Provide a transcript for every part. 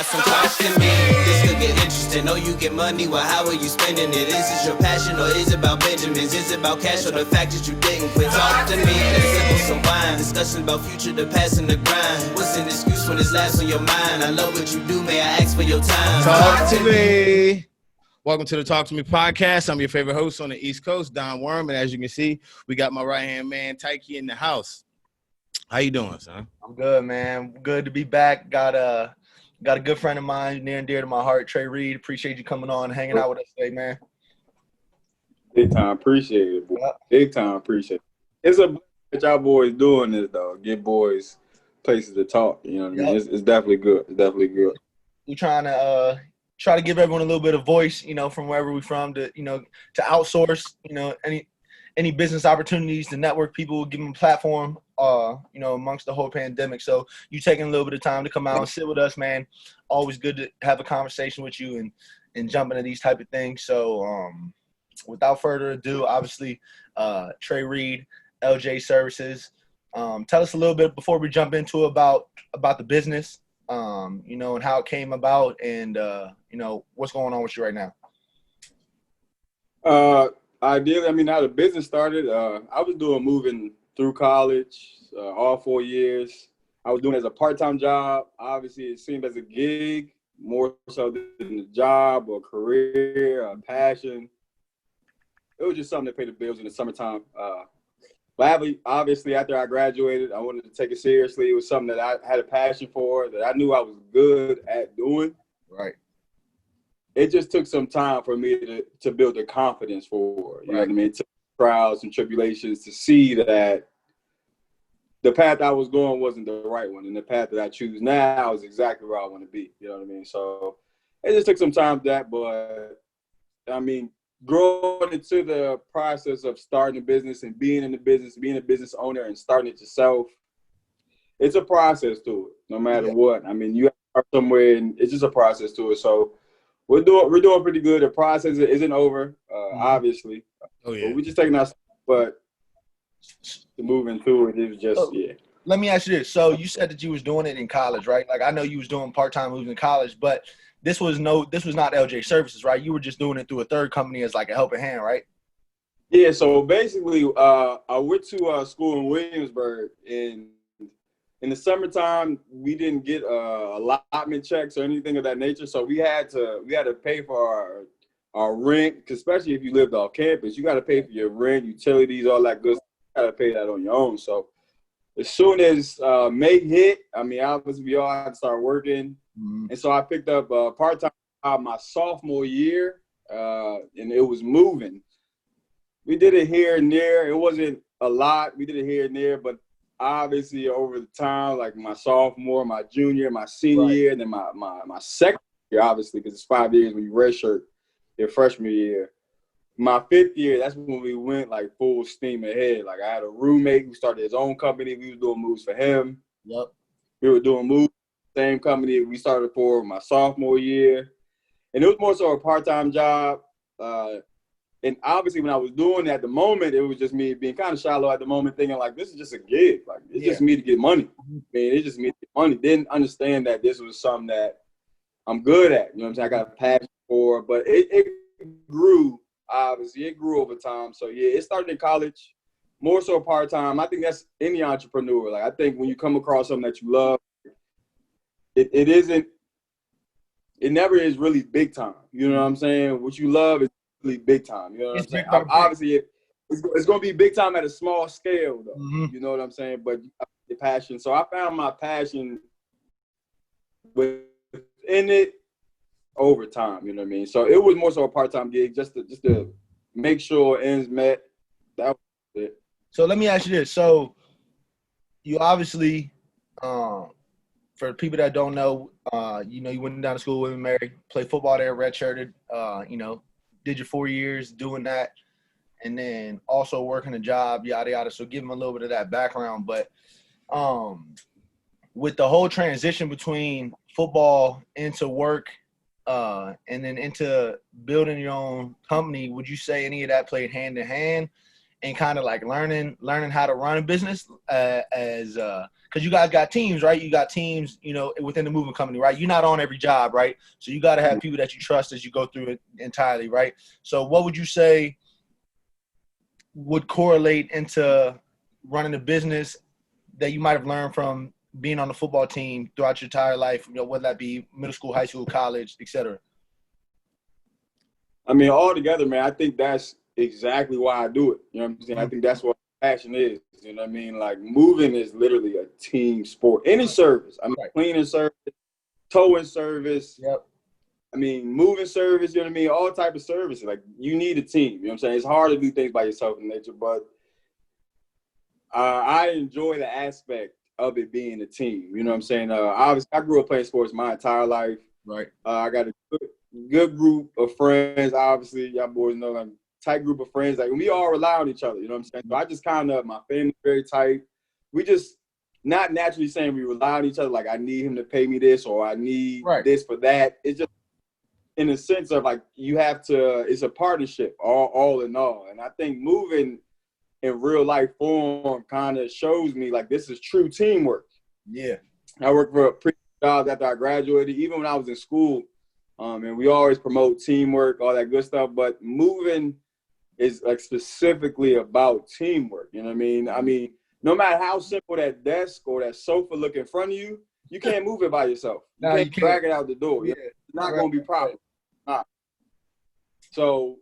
Some talk to me. This could get interesting. Know you get money, well, how are you spending it? Is this your passion or is it about Benjamins? Is it about cash or the fact that you didn't quit? Talk to me. Let's sip on some wine. Discussion about future, the past, and the grind. What's an excuse when it's last on your mind? I love what you do, may I ask for your time? Talk to me. Welcome to the Talk to Me podcast. I'm your favorite host on the East Coast, Don Worm, and as you can see, we got my right-hand man, Tyke, in the house. How you doing, son? I'm good, man. Good to be back. Got a good friend of mine near and dear to my heart, Trey Reed. Appreciate you coming on and hanging out with us today, man. Big time appreciate it, boy. Big time appreciate it. It's a blessing that y'all boys doing this, though. Get boys places to talk. You know what I mean? It's definitely good. It's definitely good. We're trying to give everyone a little bit of voice, from wherever we're from to outsource, any business opportunities to network people, give them a platform, amongst the whole pandemic. So you taking a little bit of time to come out and sit with us, man. Always good to have a conversation with you and jump into these type of things. So without further ado, obviously, Trey Reed, ElJay Services. Tell us a little bit before we jump into about the business, and how it came about and, what's going on with you right now. Ideally, how the business started, I was doing moving through college, all 4 years. I was doing it as a part-time job. Obviously, it seemed as a gig, more so than a job or career or passion. It was just something that paid the bills in the summertime. But obviously, after I graduated, I wanted to take it seriously. It was something that I had a passion for, that I knew I was good at doing. Right. It just took some time for me to build the confidence for, you know what I mean? It took trials and tribulations to see that the path I was going wasn't the right one. And the path that I choose now is exactly where I want to be. You know what I mean? So it just took some time for that. But, growing into the process of starting a business and being in the business, being a business owner and starting it yourself, it's a process to it, no matter what. You have to start somewhere, and it's just a process to it. So we're doing pretty good. The process isn't over, obviously. Oh, yeah. But we're just taking our steps, but moving through it was just, Let me ask you this. So you said that you was doing it in college, right? Like, I know you was doing part-time moves in college, but this was not ElJay Services, right? You were just doing it through a third company as like a helping hand, right? Yeah, so basically, I went to school in Williamsburg, and in the summertime, we didn't get allotment checks or anything of that nature, so we had to pay for our rent, especially if you lived off campus. You got to pay for your rent, utilities, all that good stuff. You got to pay that on your own. So as soon as May hit, obviously we all had to start working, and so I picked up a part-time job my sophomore year, and it was moving. We did it here and there. It wasn't a lot. We did it here and there, but obviously over the time, like my sophomore, my junior, my senior year, and then my second year, obviously, because it's 5 years when you redshirt your freshman year. My fifth year, that's when we went like full steam ahead. Like I had a roommate who started his own company. We was doing moves for him. Yep. We were doing moves, same company we started for my sophomore year. And it was more so a part-time job. And obviously when I was doing it at the moment, it was just me being kind of shallow at the moment, thinking like, this is just a gig. Like it's just me to get money. It's just me to get money. Didn't understand that this was something that I'm good at. You know what I'm saying? I got a passion for, but it grew, obviously. It grew over time. So yeah, it started in college, more so part-time. I think that's any entrepreneur. Like I think when you come across something that you love, it never is really big time. You know what I'm saying? What you love is really big time. You know what I'm saying? Obviously, it's going to be big time at a small scale, though. Mm-hmm. You know what I'm saying? But the passion. So I found my passion within it over time. You know what I mean? So it was more so a part-time gig just to make sure ends met. That was it. So let me ask you this. So you obviously, for people that don't know, you went down to school with Mary, played football there, redshirted, did your 4 years doing that, and then also working a job, yada, yada. So give them a little bit of that background. But with the whole transition between football into work and then into building your own company, would you say any of that played hand in hand? and kind of like learning how to run a business because you guys got teams, right? You got teams, within the moving company, right? You're not on every job, right? So you got to have people that you trust as you go through it entirely, right? So what would you say would correlate into running a business that you might have learned from being on the football team throughout your entire life, whether that be middle school, high school, college, etc.? I mean, all together, man, I think that's exactly why I do it. You know what I'm saying? I think that's what passion is. You know what I mean? Like, moving is literally a team sport. Any service. I mean, cleaning service, towing service. Yep. I mean, moving service, you know what I mean? All type of services. Like, you need a team. You know what I'm saying? It's hard to do things by yourself in nature, but I enjoy the aspect of it being a team. You know what I'm saying? Obviously, I grew up playing sports my entire life. Right. I got a good group of friends. Obviously, y'all boys know, like, tight group of friends. Like, we all rely on each other. You know what I'm saying? So I just kind of, my family's very tight. We just not naturally saying we rely on each other. Like, I need him to pay me this, or I need this for that. It's just in the sense of, like, you have to. It's a partnership, all in all. And I think moving in real life form kind of shows me, like, this is true teamwork. Yeah. I worked for a pre job after I graduated, even when I was in school. And we always promote teamwork, all that good stuff. But moving is, like, specifically about teamwork. You know what I mean? I mean, no matter how simple that desk or that sofa look in front of you, you can't move it by yourself. You can't drag it out the door. Yeah. It's not going to be problem. So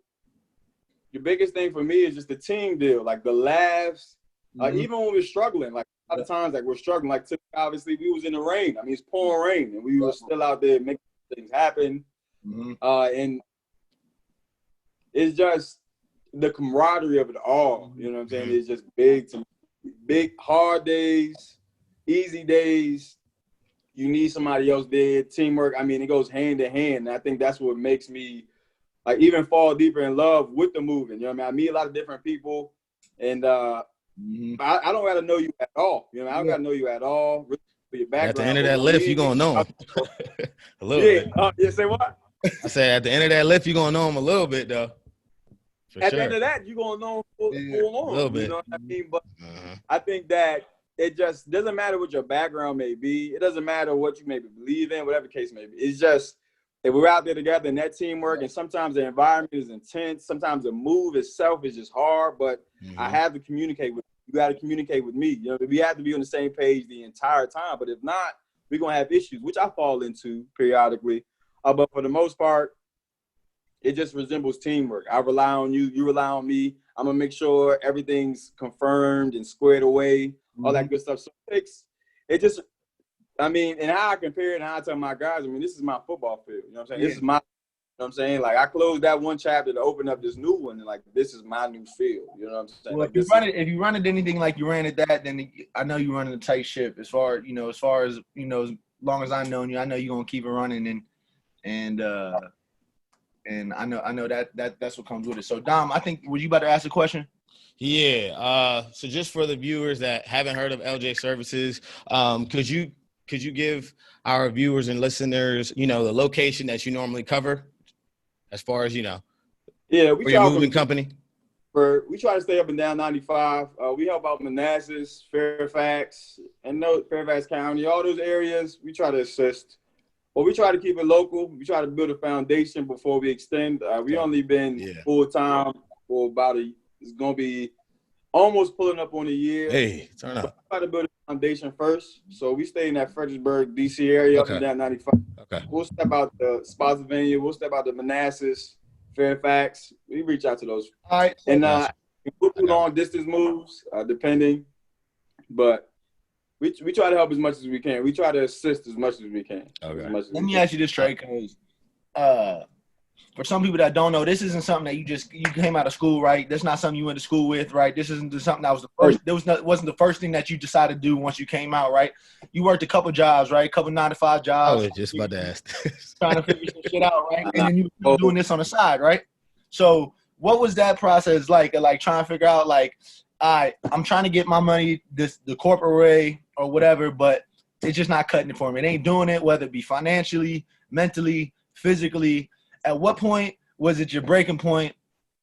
the biggest thing for me is just the team deal, like the laughs. Even when we're struggling, like, a lot of times, like, we're struggling. Like, obviously, we was in the rain. I mean, it's pouring rain, and we were still out there making things happen. And it's just the camaraderie of it all. You know what I'm saying? It's just big to me. Big, hard days, easy days. You need somebody else there. Teamwork, I mean, it goes hand in hand. And I think that's what makes me, like, even fall deeper in love with the moving. You know what I mean? I meet a lot of different people, and I don't got to know you at all. You know, I don't got to know you at all. Really, for your background. At the end of that lift, you're going to know him. A little bit. Yeah, say what? I said, at the end of that lift, you're going to know him a little bit, though. At the end of that, you're going to know him full on. A little bit. You know what I mean? But I think that it just doesn't matter what your background may be. It doesn't matter what you maybe believe in, whatever the case may be. It's just, if we're out there together in that teamwork, and sometimes the environment is intense, sometimes the move itself is just hard, but I have to communicate with you. You got to communicate with me. You know, we have to be on the same page the entire time. But if not, we're going to have issues, which I fall into periodically. But for the most part, it just resembles teamwork. I rely on you. You rely on me. I'm going to make sure everything's confirmed and squared away, all that good stuff. So it just, I mean, and how I compare it and how I tell my guys, I mean, this is my football field. You know what I'm saying? This is my, you know what I'm saying? Like, I closed that one chapter to open up this new one, and, like, this is my new field. You know what I'm saying? Well, like, if you run it anything like you ran it that, then I know you're running a tight ship. As far as as long as I've known you, I know you're gonna keep it running, and I know that's what comes with it. So, Dom, I think, were you about to ask a question? Yeah. So just for the viewers that haven't heard of ElJay Services, could you give our viewers and listeners, the location that you normally cover, as far as yeah, for your moving company? We try to stay up and down 95. We help out Manassas, Fairfax, and Fairfax County, all those areas. We try to assist. Well, we try to keep it local. We try to build a foundation before we extend. We only been full time for about it's gonna be almost pulling up on a year. Hey, turn up. So we try to build a foundation first. So we stay in that Fredericksburg, DC area, up and down 95. Okay. We'll step out to Spotsylvania. We'll step out to Manassas, Fairfax. We reach out to those. All right. And we'll do long distance moves, depending. But we try to help as much as we can. We try to assist as much as we can. Okay. Let me ask you this, Trey, because for some people that don't know, this isn't something that you came out of school, right? That's not something you went to school with, right? This isn't something that was the first. Wasn't the first thing that you decided to do once you came out, right? You worked a couple jobs, right? A couple 9-to-5 jobs. I was just about to ask. Trying to figure some shit out, right? And then you were doing this on the side, right? So what was that process like? Like, trying to figure out, like, I'm trying to get my money the corporate way or whatever, but it's just not cutting it for me. It ain't doing it, whether it be financially, mentally, physically. At what point was it your breaking point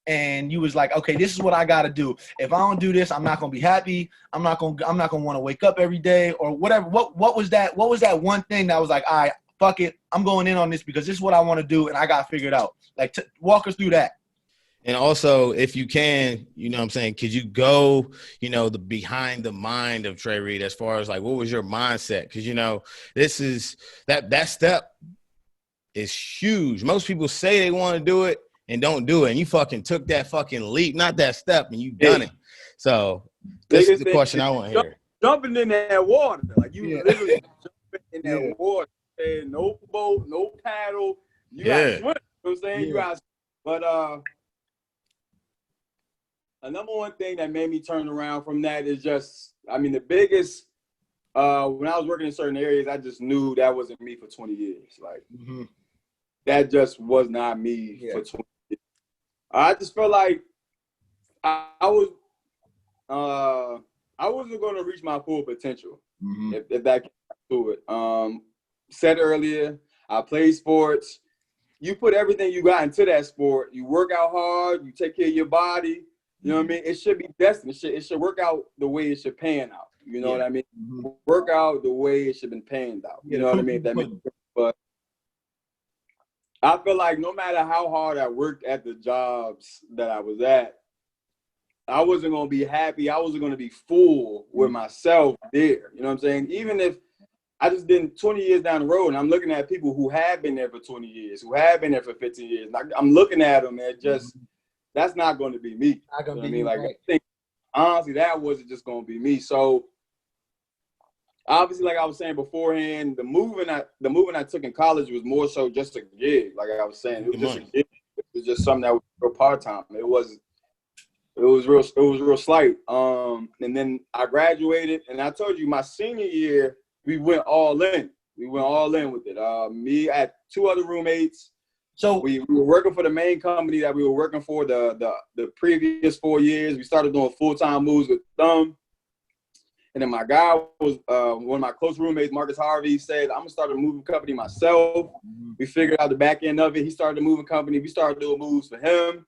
and you was like, okay, this is what I got to do. If I don't do this, I'm not going to be happy. I'm not going to want to wake up every day or whatever. What was that? What was that one thing that was like, all right, fuck it, I'm going in on this because this is what I want to do and I got to figure it out. Like, walk us through that. And also, if you can, you know what I'm saying, could you go, you know, the behind the mind of Trey Reed as far as like, what was your mindset? Because, you know, this is that step is huge. Most people say they want to do it and don't do it. And you fucking took that fucking leap, not that step, and you done it. So this is the question I want to hear. Jumping in that water. Like you literally jumping in that water. And no boat, no paddle. You got to swim. You know what I'm saying? You got, but a number one thing that made me turn around from that is just, I mean, the biggest, when I was working in certain areas, I just knew that wasn't me for 20 years. Like, that just was not me for 20 years. I just felt like I wasn't going to reach my full potential if that came to it. Said earlier, I play sports. You put everything you got into that sport. You work out hard. You take care of your body. You know what I mean? It should be destined. It should work out the way it should pan out. You know what I mean? Work out the way it should been panned out. You know what I mean? That makes sense. But I feel like no matter how hard I worked at the jobs that I was at, I wasn't going to be happy. I wasn't going to be full with myself there. You know what I'm saying? Even if I just did 20 years down the road and I'm looking at people who have been there for 20 years, who have been there for 15 years. I'm looking at them and just, that's not going to be me. Not going to be me. Like, right. I think, honestly, that wasn't just going to be me. So, obviously, like I was saying beforehand, the moving I took in college was more so just a gig. Like I was saying, it was just a gig. It was just something that was real part-time. It was real slight. And then I graduated, and I told you my senior year, we went all in. We went all in with it. Me, I had 2 other roommates. So we were working for the main company that we were working for the previous 4 years. We started doing full-time moves with them. And then my guy was one of my close roommates, Marcus Harvey, said, I'm going to start a moving company myself. We figured out the back end of it. He started a moving company. We started doing moves for him.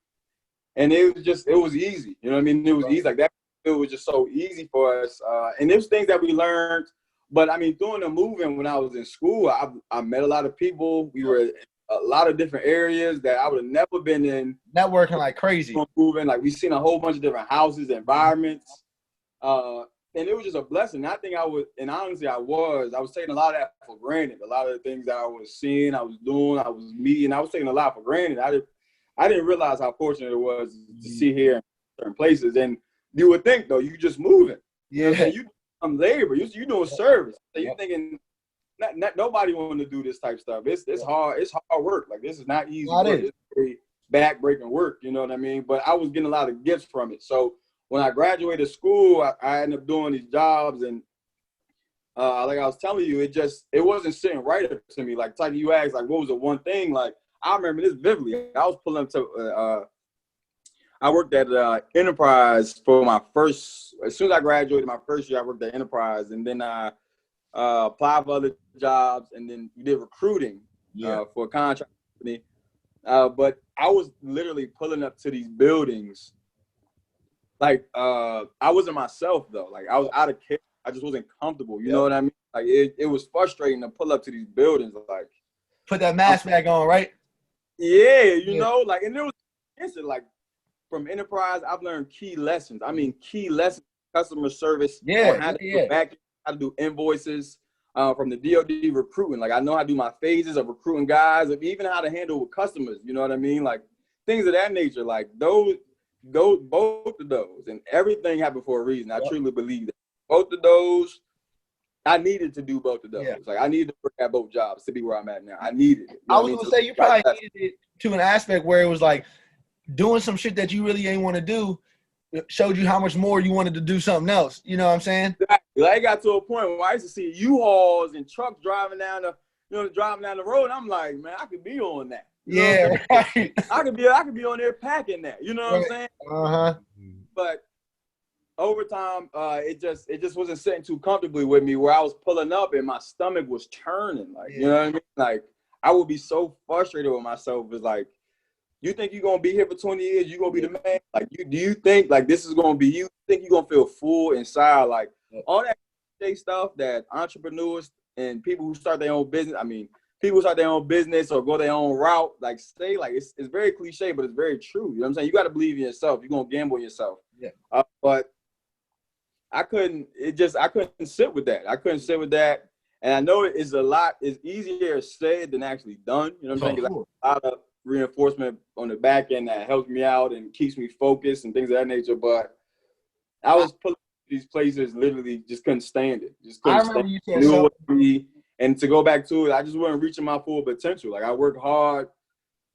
And it was easy. You know what I mean? It was easy. Like that, it was just so easy for us. And there's things that we learned. But, I mean, doing the moving when I was in school, I met a lot of people. We were a lot of different areas that I would have never been in. Networking like crazy. Moving, like we seen a whole bunch of different houses, environments. And it was just a blessing. I think I was taking a lot of that for granted. A lot of the things that I was seeing, I was doing, I was meeting, I was taking a lot for granted. I didn't realize how fortunate it was to see here in certain places. And you would think, though, you just moving. Yeah. You labor. You doing service. So you're thinking, nobody want to do this type of stuff. It's hard. It's hard work. Like, this is not easy work. It's very back-breaking work. You know what I mean? But I was getting a lot of gifts from it. So when I graduated school, I ended up doing these jobs, and like I was telling you, it wasn't sitting right up to me. Like, you asked, like, what was the one thing? Like, I remember this vividly. I was pulling up to, I worked at Enterprise for my first, as soon as I graduated my first year, I worked at Enterprise, and then I applied for other jobs, and then we did recruiting for a contract company. But I was literally pulling up to these buildings. Like, I wasn't myself, though. Like, I was out of care. I just wasn't comfortable. You know what I mean? Like, it was frustrating to pull up to these buildings. Like, put that mask back on, right? Yeah, you know, like, and there was, like, from Enterprise, I've learned key lessons. I mean, key lessons, customer service, how to do back, how to do invoices, from the DoD recruiting. Like, I know how to do my phases of recruiting guys, of even how to handle with customers. You know what I mean? Like, things of that nature. Like, both of those, and everything happened for a reason. I truly believe that both of those, I needed to do both of those. Like, I needed to work at both jobs to be where I'm at now. I needed it. I was gonna say you probably needed it to an aspect where it was like doing some shit that you really ain't want to do. It showed you how much more you wanted to do something else. You know what I'm saying? Exactly. Like, I got to a point where I used to see U-Hauls and trucks driving down the road. And I'm like, man, I could be on that. You know right. I could be on there packing that. You know what I'm saying? Uh-huh. But over time, it just wasn't sitting too comfortably with me, where I was pulling up and my stomach was turning. Like, you know what I mean? Like, I would be so frustrated with myself. It's like, You think you're gonna be here for 20 years? You're gonna be the man? Like, do you think like this is gonna be you? Think you're gonna feel full inside? Like all that stuff that entrepreneurs and people who start their own business. I mean, people start their own business or go their own route. Like say, like it's very cliche, but it's very true. You know what I'm saying? You got to believe in yourself. You're gonna gamble on yourself. Yeah. But I couldn't sit with that. I couldn't sit with that. And I know it's easier said than actually done. You know what I'm saying? 'Cause I have a lot of reinforcement on the back end that helps me out and keeps me focused and things of that nature. But I was pulling these places, literally just couldn't stand it. Just couldn't stand it. I knew it wasn't me. And to go back to it, I just wasn't reaching my full potential. Like I worked hard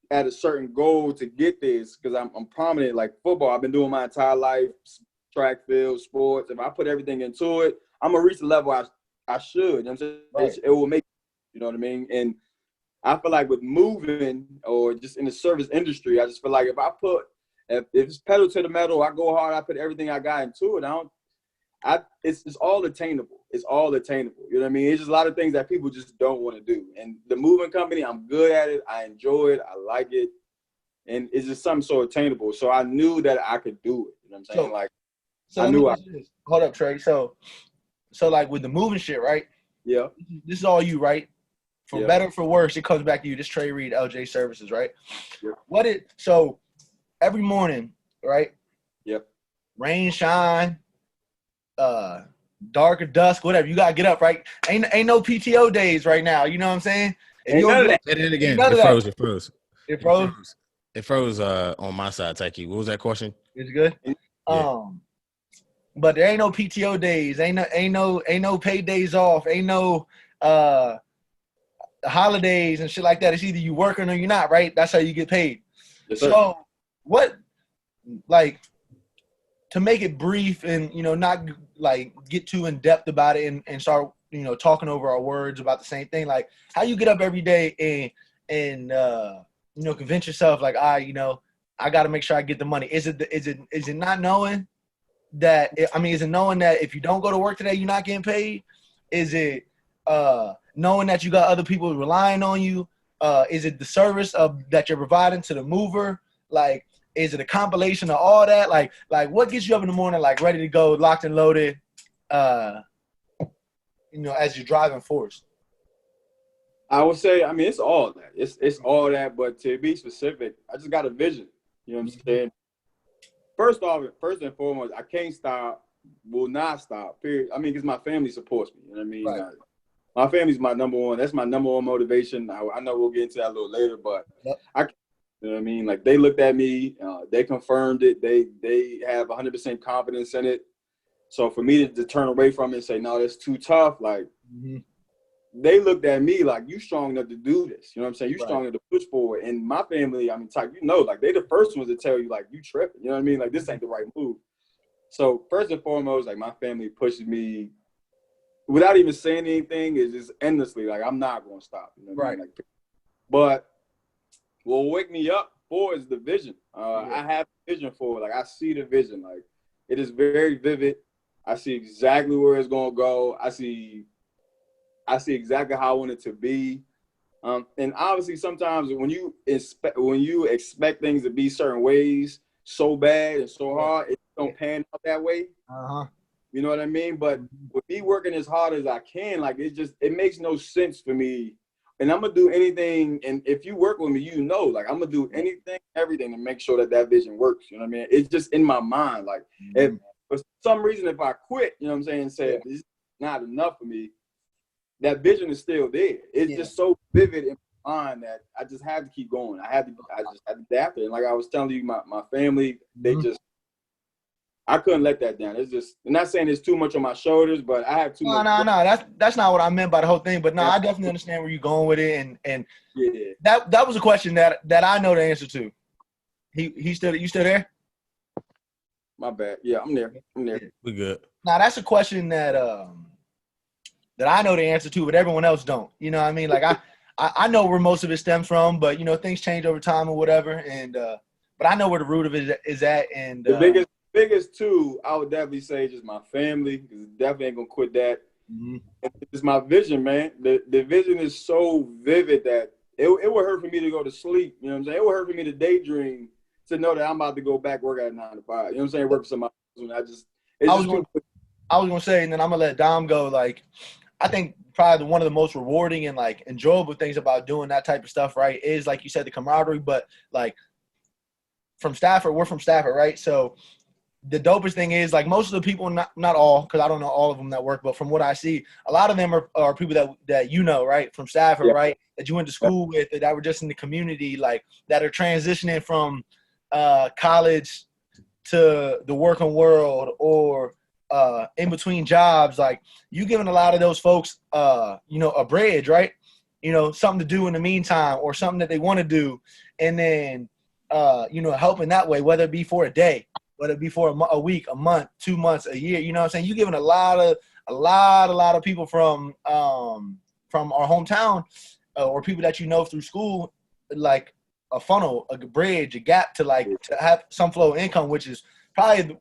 at a certain goal to get this because I'm prominent. Like football, I've been doing my entire life, track, field, sports. If I put everything into it, I'm gonna reach the level I should. You know what I'm saying? Right. It will make, you know what I mean? And I feel like with moving or just in the service industry, I just feel like if it's pedal to the metal, I go hard, I put everything I got into it. It's all attainable. It's all attainable. You know what I mean? It's just a lot of things that people just don't want to do. And the moving company, I'm good at it. I enjoy it. I like it. And it's just something so attainable. So I knew that I could do it. You know what I'm saying? I knew Hold up, Trey. So like with the moving shit, right? Yeah. This is all you, right? For better, for worse, it comes back to you. This Trey Reed, ElJay Services, right? Yep. So every morning, right? Yep. Rain, shine, dark or dusk, whatever. You gotta get up, right? Ain't no PTO days right now. You know what I'm saying? Say it again. It froze on my side, Taki. What was that question? It's good. Yeah. But there ain't no PTO days. Ain't no paid days off. Ain't no holidays and shit like that. It's either you working or you're not, right? That's how you get paid. Yes, so what, like, to make it brief and, not like get too in depth about it and start, talking over our words about the same thing. Like how you get up every day and convince yourself like, I got to make sure I get the money. Is it not knowing that, is it knowing that if you don't go to work today, you're not getting paid? Is it knowing that you got other people relying on you? Is it the service that you're providing to the mover? Like, is it a compilation of all that? Like what gets you up in the morning, like ready to go, locked and loaded, as you're driving force? I would say, it's all that. It's all that, but to be specific, I just got a vision. You know what I'm saying? First and foremost, I can't stop, will not stop, period. Because my family supports me. You know what I mean? Right. My family's my number one. That's my number one motivation. I know we'll get into that a little later, but you know what I mean? Like they looked at me, they confirmed it. They have 100% confidence in it. So for me to turn away from it and say, no, that's too tough. Like they looked at me like, you strong enough to do this. You know what I'm saying? You strong enough to push forward. And my family, Ty, like they the first ones to tell you like, you tripping. You know what I mean? Like this ain't the right move. So first and foremost, like my family pushes me without even saying anything. Is just endlessly like, I'm not going to stop. You know what I mean? Like, but what will wake me up for is the vision. I have vision for it. Like I see the vision. Like it is very vivid. I see exactly where it's going to go. I see exactly how I want it to be. And obviously sometimes when you expect things to be certain ways so bad and so hard, it don't pan out that way. You know what I mean? But with me working as hard as I can, like it makes no sense for me. And I'm gonna do anything. And if you work with me, like I'm gonna do anything, everything to make sure that vision works. You know what I mean? It's just in my mind. Like if for some reason, if I quit, you know what I'm saying, and say this is not enough for me, that vision is still there. It's just so vivid in my mind that I just have to keep going. I just had to adapt it. And like I was telling you, my family, I couldn't let that down. It's just, I'm not saying it's too much on my shoulders, but I have too much. No. That's not what I meant by the whole thing. But no, I definitely understand where you're going with it. And that was a question that I know the answer to. You still there? My bad. Yeah, I'm there. We good. Now that's a question that I know the answer to, but everyone else don't. You know what I mean? Like I know where most of it stems from, but things change over time or whatever. And but I know where the root of it is at. And the biggest two, I would definitely say just my family, because definitely ain't gonna quit that. It's my vision, man. The vision is so vivid that it would hurt for me to go to sleep. You know what I'm saying? It would hurt for me to daydream to know that I'm about to go back work at 9 to 5. You know what I'm saying? Work for somebody else. I was gonna say, and then I'm gonna let Dom go. Like, I think probably one of the most rewarding and like enjoyable things about doing that type of stuff, right, is like you said, the camaraderie. But like from Stafford, we're from Stafford, right? So the dopest thing is like most of the people, not all, because I don't know all of them that work, but from what I see, a lot of them are people that you know, right, from Stafford, yeah. Right, that you went to school with, that were just in the community, like that are transitioning from college to the working world or in between jobs. Like you giving a lot of those folks, you know, a bridge, right? You know, something to do in the meantime or something that they want to do, and then you know, helping that way, whether it be for a day, whether it be for a week, a month, 2 months, a year. You know what I'm saying? You giving a lot of people from our hometown or people that you know through school, like a funnel, a bridge, a gap to like to have some flow of income, which is probably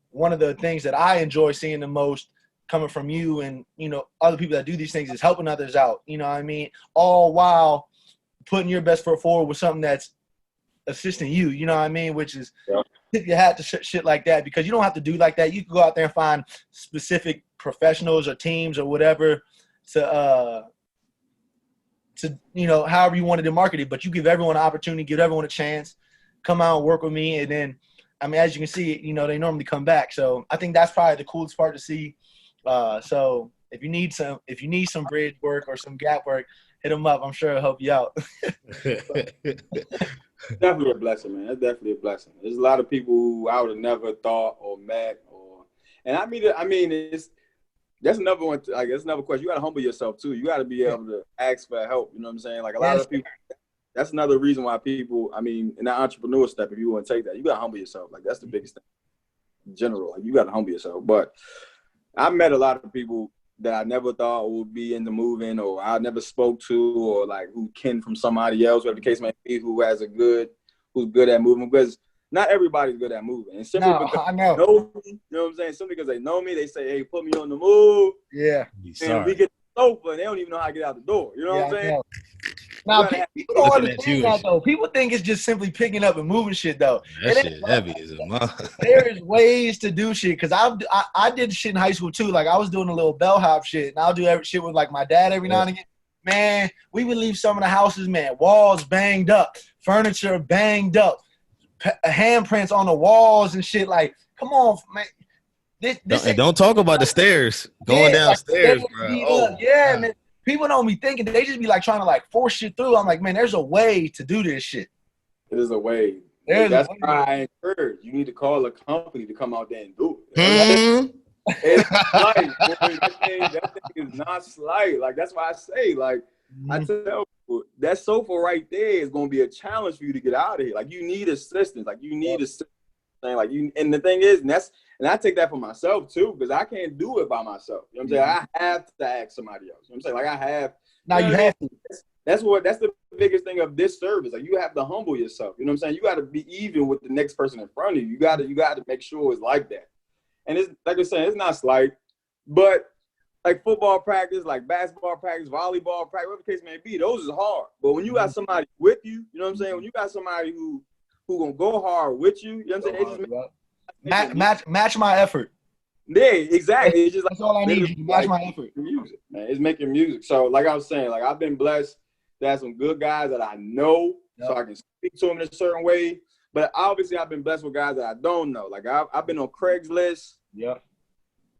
one of the things that I enjoy seeing the most coming from you and, you know, other people that do these things, is helping others out. You know what I mean? All while putting your best foot forward with something that's assisting you. You know what I mean? Which is tip your hat to shit like that, because you don't have to do like that. You can go out there and find specific professionals or teams or whatever to you know, however you wanted to market it, but you give everyone an opportunity, give everyone a chance, come out and work with me. And then, I mean, as you can see, you know, they normally come back. So I think that's probably the coolest part to see. So if you need some bridge work or some gap work, hit them up. I'm sure it'll help you out. Definitely a blessing, man. That's definitely a blessing. There's a lot of people who I would have never thought or met, and that's another one. Like, that's another question. You got to humble yourself too. You got to be able to ask for help. You know what I'm saying? Like a lot of people. That's another reason why people. I mean, in the entrepreneur step, if you want to take that, you got to humble yourself. Like that's the biggest thing in general. Like you got to humble yourself. But I met a lot of people that I never thought would be in the moving, or I never spoke to, or like who kin from somebody else, whatever the case may be, who's good at moving, because not everybody's good at moving. And simply because I know. They know me, you know what I'm saying? Simply because they know me, they say, hey, put me on the move. Yeah. And we get the sofa and they don't even know how to get out the door. You know what I'm saying? Now, people don't understand that, though. People think it's just simply picking up and moving shit, though. That shit heavy as a mother. There's ways to do shit, because I did shit in high school, too. Like, I was doing a little bellhop shit, and I'll do every shit with, like, my dad every now and again. Man, we would leave some of the houses, man, walls banged up, furniture banged up, handprints on the walls and shit. Like, come on, man. Don't talk about the stairs going downstairs, like, bro. Oh, yeah, man. People don't be thinking, they just be like trying to like force shit through. I'm like, man, there's a way to do this shit. There's a way. That's why I encourage you need to call a company to come out there and do it. It's slight. That thing is not slight. Like that's why I say, like I tell people, that sofa right there is gonna be a challenge for you to get out of here. Like you need assistance. Like you need assistance. Like you, and the thing is, and I take that for myself too, because I can't do it by myself. You know what I'm saying? I have to ask somebody else. You know what I'm saying? Like I have. Now you have to. That's the biggest thing of this service. Like you have to humble yourself. You know what I'm saying? You got to be even with the next person in front of you. You got to make sure it's like that. And it's like I said, it's not slight, but like football practice, like basketball practice, volleyball practice, whatever the case may be, those is hard. But when you got somebody with you, you know what I'm saying? When you got somebody who gonna go hard with you, you know what I'm saying? Match my effort. Yeah, exactly. It's just like, that's all I need. You match my effort. Music, man. It's making music. So, like I was saying, like I've been blessed to have some good guys that I know, so I can speak to them in a certain way. But obviously, I've been blessed with guys that I don't know. Like I've been on Craigslist. Yeah.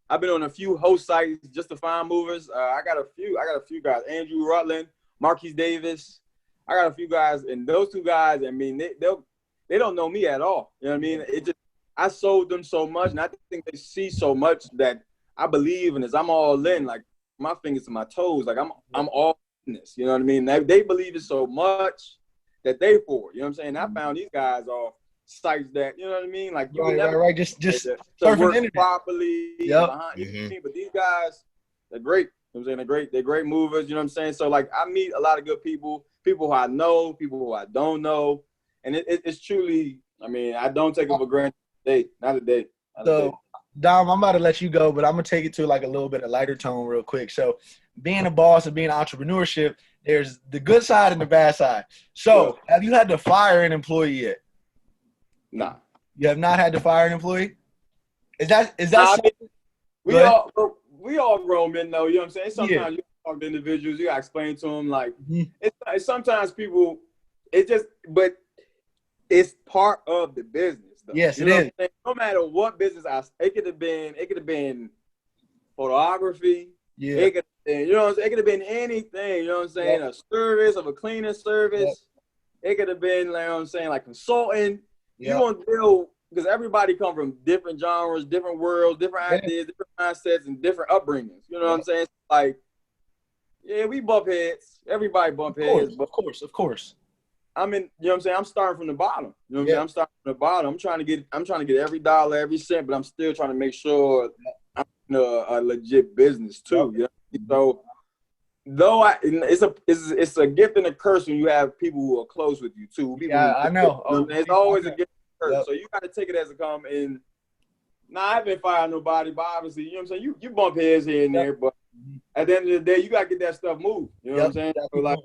I've been on a few host sites just to find movers. I got a few guys. Andrew Rutland, Marquise Davis. I got a few guys, and those two guys, I mean, they don't know me at all. You know what I mean? It just, I sold them so much, and I think they see so much that I believe in this. I'm all in, like my fingers to my toes. Like I'm all in this. You know what I mean? They believe it so much that they for it. You know what I'm saying? I found these guys off sites that, you know what I mean? Like you right. Just work properly behind you. But these guys, they're great. You know what I'm saying? They're great movers. You know what I'm saying? So like I meet a lot of good people who I know, people who I don't know, and it's truly. I mean, I don't take it for granted. Not a day. So, Dom, I'm about to let you go, but I'm gonna take it to like a little bit of lighter tone real quick. So, being a boss and being entrepreneurship, There's the good side and the bad side. So, have you had to fire an employee yet? Nah. You have not had to fire an employee? Is that Nah, I mean, Go we all grown men though, you know what I'm saying? Sometimes Yeah. you talk to individuals, you gotta explain to them like Mhm. it's sometimes people but it's part of the business though. Yes, you it know is. what I'm saying? No matter what business it could have been photography, Yeah. it could have been, you know what I'm saying? It could have been anything, you know what I'm saying? Yeah. A service of a cleaning service. It could have been, like, you know what I'm saying, like consulting. Yeah. You gonna deal because everybody come from different genres, different worlds, different ideas, different mindsets, and different upbringings. You know what I'm saying? Like, yeah, we bump heads. Everybody bump heads. But Of course. you know what I'm saying? I'm starting from the bottom. You know what I'm saying? I'm starting from the bottom. I'm trying to get every dollar, every cent, but I'm still trying to make sure I'm in a legit business too. You know? So though it's a gift and a curse when you have people who are close with you too. I know. It's always a gift and a curse. So you got to take it as it come. And I haven't fired nobody, but obviously, you know what I'm saying? You bump heads here and there, but at the end of the day, you got to get that stuff moved. You know what I'm saying? So like,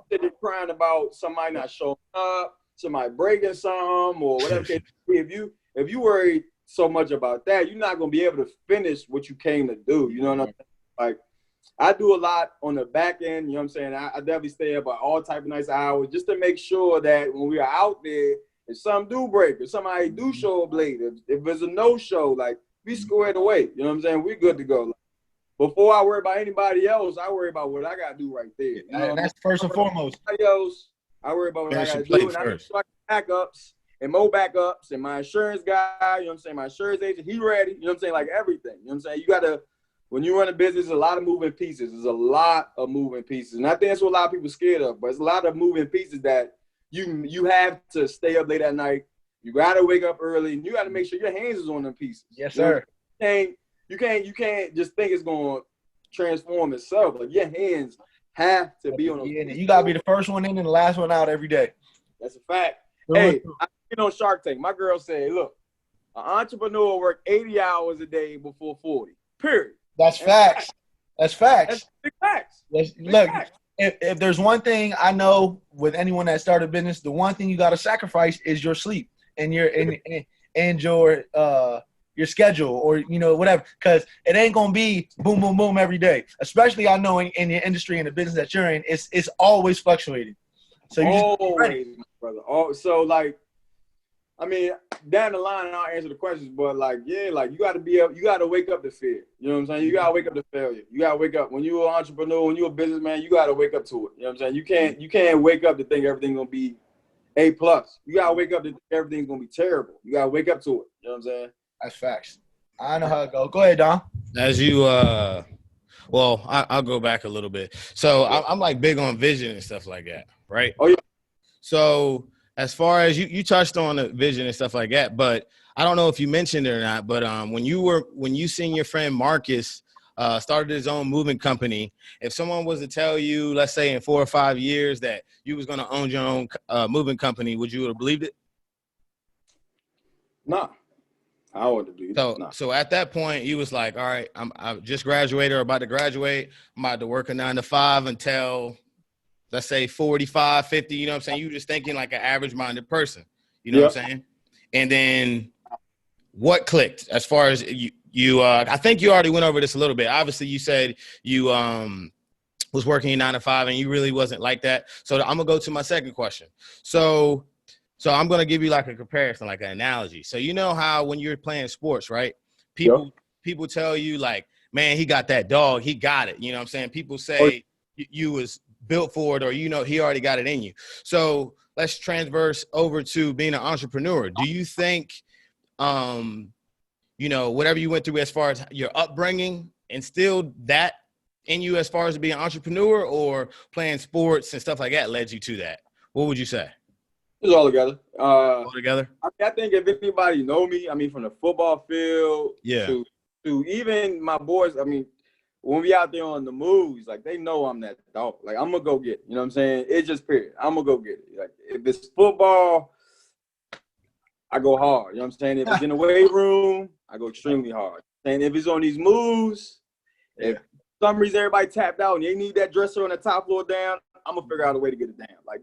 you're crying about somebody not showing up, somebody breaking some or whatever. If you worry so much about that, you're not going to be able to finish what you came to do. You know what I'm saying? Like, I do a lot on the back end, you know what I'm saying? I definitely stay up by all type of nice hours just to make sure that when we are out there, if some do break, if somebody do show up late, if there's a no-show, like, we squared away. You know what I'm saying? We good to go. Like, before I worry about anybody else, I worry about what I got to do right there. You know That's first and foremost. Else, I worry about what I got to do. And I make sure I got backups and more backups and my insurance guy, you know what I'm saying? My insurance agent, he ready. You know what I'm saying? Like everything. You know what I'm saying? You got to, when you run a business, there's a lot of moving pieces. There's a lot of moving pieces. And I think that's what a lot of people are scared of. But it's a lot of moving pieces that you have to stay up late at night. You got to wake up early. And you got to make sure your hands is on them pieces. Yes, sir. You can't just think it's going to transform itself. Like, your hands have to be on them. Yeah, you got to be the first one in and the last one out every day. That's a fact. Hey, I get on Shark Tank. My girl said, look, an entrepreneur work 80 hours a day before 40. Period. That's facts. That's facts. That's big facts. Look, if there's one thing I know with anyone that started a business, the one thing you got to sacrifice is your sleep and your schedule, or, you know, whatever, because it ain't gonna be boom, boom, boom every day. Especially, I know in your industry and the business that you're in, it's always fluctuating. So you always, brother. So like, I mean, down the line, I'll answer the questions, but like, yeah, like you got to wake up to fear. You know what I'm saying? You got to wake up to failure. You got to wake up when you're an entrepreneur, when you're a businessman. You got to wake up to it. You know what I'm saying? You can't wake up to think everything's gonna be A+. You got to wake up to think everything's gonna be terrible. You got to wake up to it. You know what I'm saying? That's facts. I know how it goes. Go ahead, Don. As you, well, I'll go back a little bit. So I'm like big on vision and stuff like that, right? Oh, yeah. So as far as you touched on the vision and stuff like that, but I don't know if you mentioned it or not, but when you seen your friend Marcus started his own moving company, if someone was to tell you, let's say in 4 or 5 years, that you was going to own your own moving company, would you have believed it? Nah. I wouldn't believe it. So at that point, you was like, all right, I just graduated or about to graduate. I'm about to work a 9 to 5 until, let's say 45, 50, you know what I'm saying? You just thinking like an average minded person, you know what I'm saying? And then what clicked as far as you I think you already went over this a little bit. Obviously you said you was working 9 to 5 and you really wasn't like that. So I'm gonna go to my second question. So I'm gonna give you like a comparison, like an analogy. So you know how when you're playing sports, right? People tell you like, man, he got that dog, he got it. You know what I'm saying? People say you was built for it, or, you know, he already got it in you. So let's transverse over to being an entrepreneur. Do you think, you know, whatever you went through as far as your upbringing instilled that in you as far as being an entrepreneur, or playing sports and stuff like that led you to that? What would you say? It's all together. All together? I think if anybody know me, I mean, from the football field to even my boys, I mean, when we out there on the moves, like, they know I'm that dog. Like, I'm going to go get it. You know what I'm saying? It's just period. I'm going to go get it. Like, if it's football, I go hard. You know what I'm saying? If it's in the weight room, I go extremely hard. And if it's on these moves, if for some reason everybody tapped out and they need that dresser on the top floor down, I'm gonna figure out a way to get it down. Like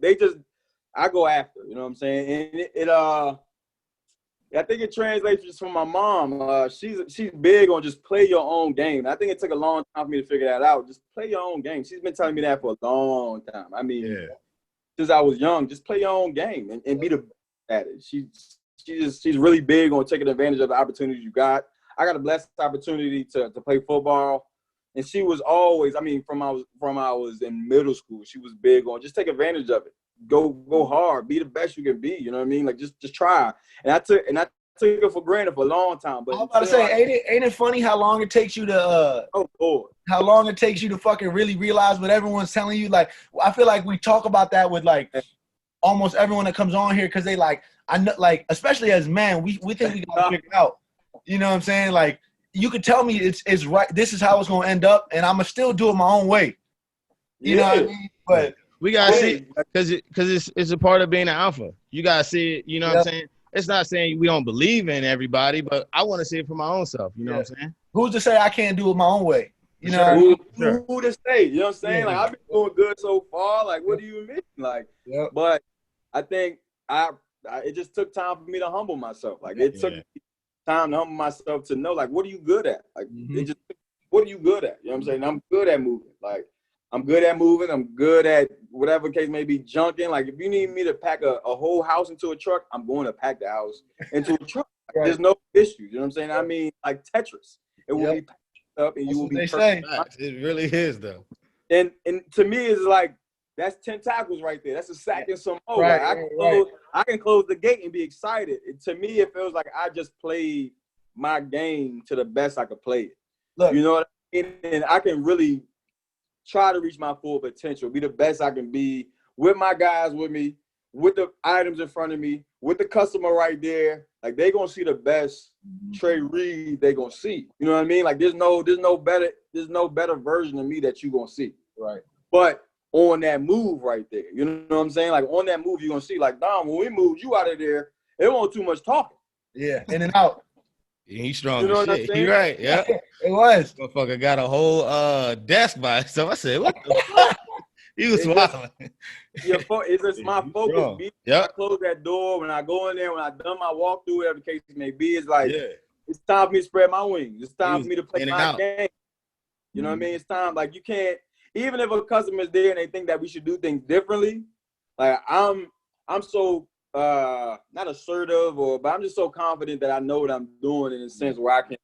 I go after, you know what I'm saying? And I think it translates just from my mom. She's big on just play your own game. I think it took a long time for me to figure that out. Just play your own game. She's been telling me that for a long time. I mean, since I was young, just play your own game and be the best at it. She's really big on taking advantage of the opportunities you got. I got a blessed opportunity to play football, and she was always, I mean, from I was in middle school, she was big on just take advantage of it. Go hard, be the best you can be. You know what I mean? Like just try. And I took it for granted for a long time. But I was about to say, ain't it funny how long it takes you to how long it takes you to fucking really realize what everyone's telling you? Like, I feel like we talk about that with like almost everyone that comes on here because they like, I know, like, especially as men, we think we got to figure it out. You know what I'm saying? Like, you could tell me it's right. This is how it's gonna end up, and I'm gonna still do it my own way. You know what I mean? But we gotta see because it's a part of being an alpha. You gotta see it. You know what I'm saying? It's not saying we don't believe in everybody, but I want to see it for my own self. You know what I'm saying? Who's to say I can't do it my own way? You know, who to say? You know what I'm saying? Like, I've been doing good so far. Like, what do you mean? Like, but I think it just took time for me to humble myself. Like, it took time to humble myself to know, like, what are you good at? Like, what are you good at? You know what I'm saying? I'm good at moving. Like, I'm good at moving. I'm good at whatever case may be, junking. Like, if you need me to pack a whole house into a truck, I'm going to pack the house into a truck. Like, there's no issue. You know what I'm saying? I mean, like Tetris. It will be packed up and you will be perfect. It really is, though. And to me, it's like, that's 10 tackles right there. That's a sack and some more. Right, like, I can close the gate and be excited. To me, it feels like I just played my game to the best I could play it. Look, you know what I mean? And I can really try to reach my full potential, be the best I can be with my guys with me, with the items in front of me, with the customer right there. Like, they gonna see the best Trey Reed they gonna see. You know what I mean? Like, there's no better version of me that you gonna see. Right. But on that move right there, you know what I'm saying? Like, on that move, you're gonna see, like, Dom, when we moved you out of there, it wasn't too much talking. Yeah, in and out. He's strong. You know as what I'm shit. saying? He right. Yeah. It was. Motherfucker got a whole desk by himself. I said, what the fuck? He was smiling. It's just my focus. I close that door, when I go in there, when I done my walkthrough, whatever the case may be, it's like, it's time for me to spread my wings. It's time for me to play my game. You know what I mean? It's time. Like, you can't, even if a customer is there and they think that we should do things differently, like, I'm so not assertive, but I'm just so confident that I know what I'm doing in a sense where I can, you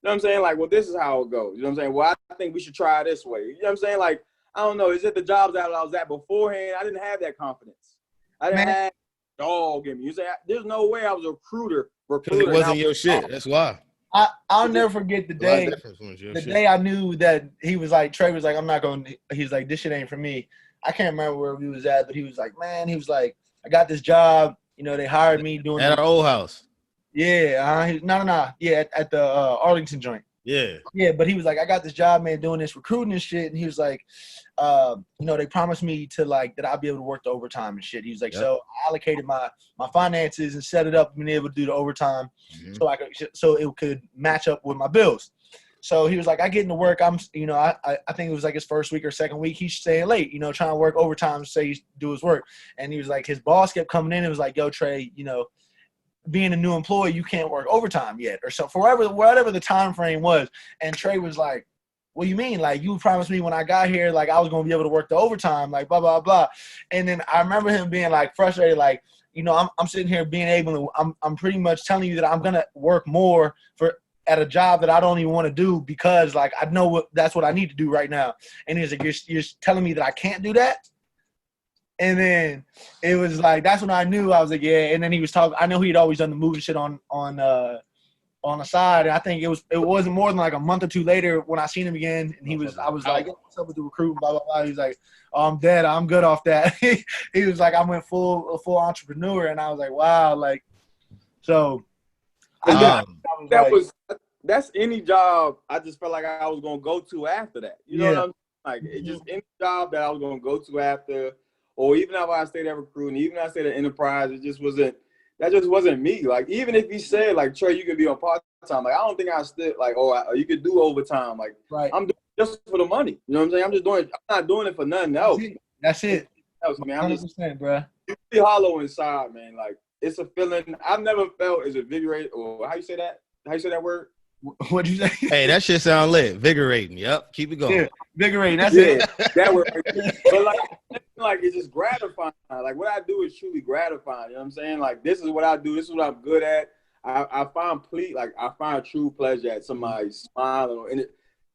know what I'm saying? Like, well, this is how it goes. You know what I'm saying? Well, I think we should try it this way. You know what I'm saying? Like, I don't know. Is it the jobs that I was at beforehand? I didn't have that confidence. I didn't have dog in me. You say, there's no way I was a recruiter. Because it wasn't your shit. That's why. I'll never forget the day I knew that he was like, Trey was like, I'm not going to, he's like, this shit ain't for me. I can't remember where we was at, but he was like, man, he was like, I got this job. You know, they hired me doing at our old house. Yeah. No. Yeah, at the Arlington joint. Yeah. Yeah, but he was like, I got this job, man, doing this recruiting and shit. And he was like, you know, they promised me to like that I'll be able to work the overtime and shit. He was like, so I allocated my finances and set it up, being able to do the overtime, so it could match up with my bills. So he was like, I get into work. I'm, you know, I think it was like his first week or second week. He's staying late, you know, trying to work overtime to say do his work. And he was like, his boss kept coming in and was like, yo, Trey, you know, being a new employee, you can't work overtime yet, or so whatever the time frame was. And Trey was like, what do you mean? Like, you promised me when I got here, like I was gonna be able to work the overtime, like blah blah blah. And then I remember him being like frustrated, like, you know, I'm sitting here being able to, I'm pretty much telling you that I'm gonna work more at a job that I don't even want to do because like I know that's what I need to do right now. And he's like, you're telling me that I can't do that? And then it was like, that's when I knew. I was like, yeah. And then he was talking. I know he'd always done the movie shit on the side. And I think it wasn't more than like a month or two later when I seen him again. And I was like, what's up with the recruiting? Blah blah blah. He was like, oh, I'm dead. I'm good off that. He was like, I went full entrepreneur. And I was like, wow, like, so. That's any job. I just felt like I was gonna go to after that. You know what I'm saying? Like, it just any job that I was gonna go to after. Or even if I stayed at recruiting, even if I stayed at enterprise, that just wasn't me. Like, even if he said, like, Trey, you can be on part-time, like, I don't think I stood, like, you could do overtime. Like, I'm doing it just for the money. You know what I'm saying? I'm not doing it for nothing else. That's it. Man, I'm just 100%, bro. you be hollow inside, man. Like it's a feeling I've never felt as invigorated, or how you say that? How you say that word? What'd you say? Hey, that shit sound lit. Vigorating. Yep. Keep it going. Yeah, invigorating. That's it. That word. But like it's just gratifying. Like what I do is truly gratifying. You know what I'm saying? Like this is what I do. This is what I'm good at. I find true pleasure at somebody smiling and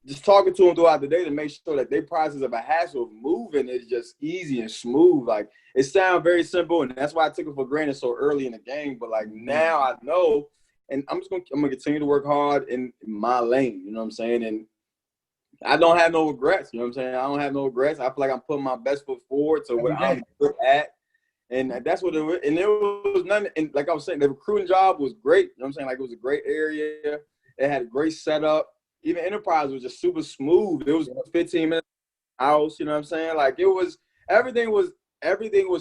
just talking to them throughout the day to make sure that their process of a hassle of moving is just easy and smooth. Like it sounds very simple, and that's why I took it for granted so early in the game. But like now I know, and I'm gonna continue to work hard in my lane. You know what I'm saying? And I don't have no regrets. You know what I'm saying? I don't have no regrets. I feel like I'm putting my best foot forward to what I'm good at. And that's what it was. And there was nothing. And like I was saying, the recruiting job was great. You know what I'm saying? Like it was a great area. It had a great setup. Even Enterprise was just super smooth. It was 15 minutes house. You know what I'm saying? Like it was everything was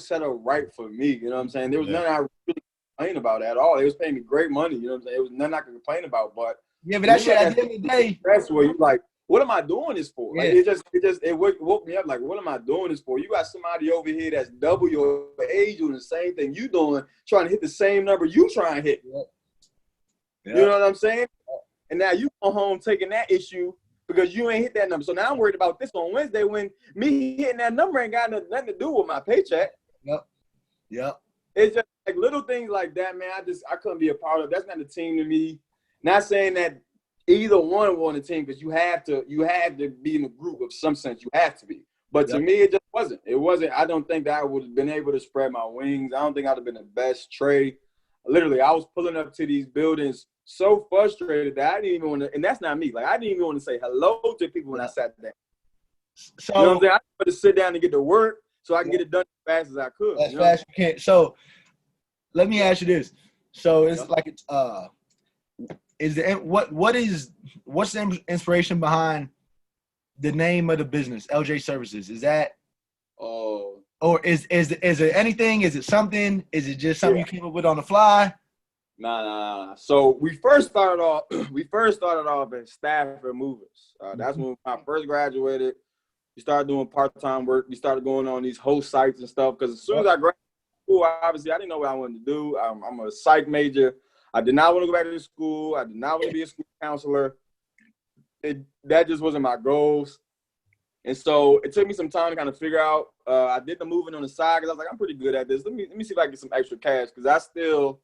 set up right for me. You know what I'm saying? There was nothing I really complained about at all. They was paying me great money. You know what I'm saying? It was nothing I could complain about. But yeah, but that shit at the end of the day, that's where you like, what am I doing this for? Like it woke me up. Like, what am I doing this for? You got somebody over here that's double your age doing the same thing you doing, trying to hit the same number you trying to hit. Yep. You know what I'm saying? And now you go home taking that issue because you ain't hit that number. So now I'm worried about this on Wednesday when me hitting that number ain't got nothing to do with my paycheck. Yep. It's just like little things like that, man. I couldn't be a part of. That's not the team to me. Not saying that either one on the team because you have to be in a group of some sense. You have to be. But to me, it just wasn't. It wasn't. I don't think that I would have been able to spread my wings. I don't think I'd have been the best Trey. Literally, I was pulling up to these buildings so frustrated that I didn't even want to, and that's not me. Like, I didn't even want to say hello to people when I sat down. So, you know what I'm saying? I wanted to sit down and get to work so I can get it done as fast as I could. As fast as you can. So, let me ask you this. So, it's what's the inspiration behind the name of the business, ElJay Services? Is that, or is it anything? Is it something? Is it just something you came up with on the fly? Nah. So we first started off as Stafford Movers. That's when I first graduated. We started doing part-time work. We started going on these host sites and stuff. Because as soon as I graduated school, obviously I didn't know what I wanted to do. I'm a psych major. I did not want to go back to school. I did not want to be a school counselor. That just wasn't my goals. And so it took me some time to kind of figure out. I did the moving on the side because I was like, I'm pretty good at this. Let me see if I can get some extra cash because I still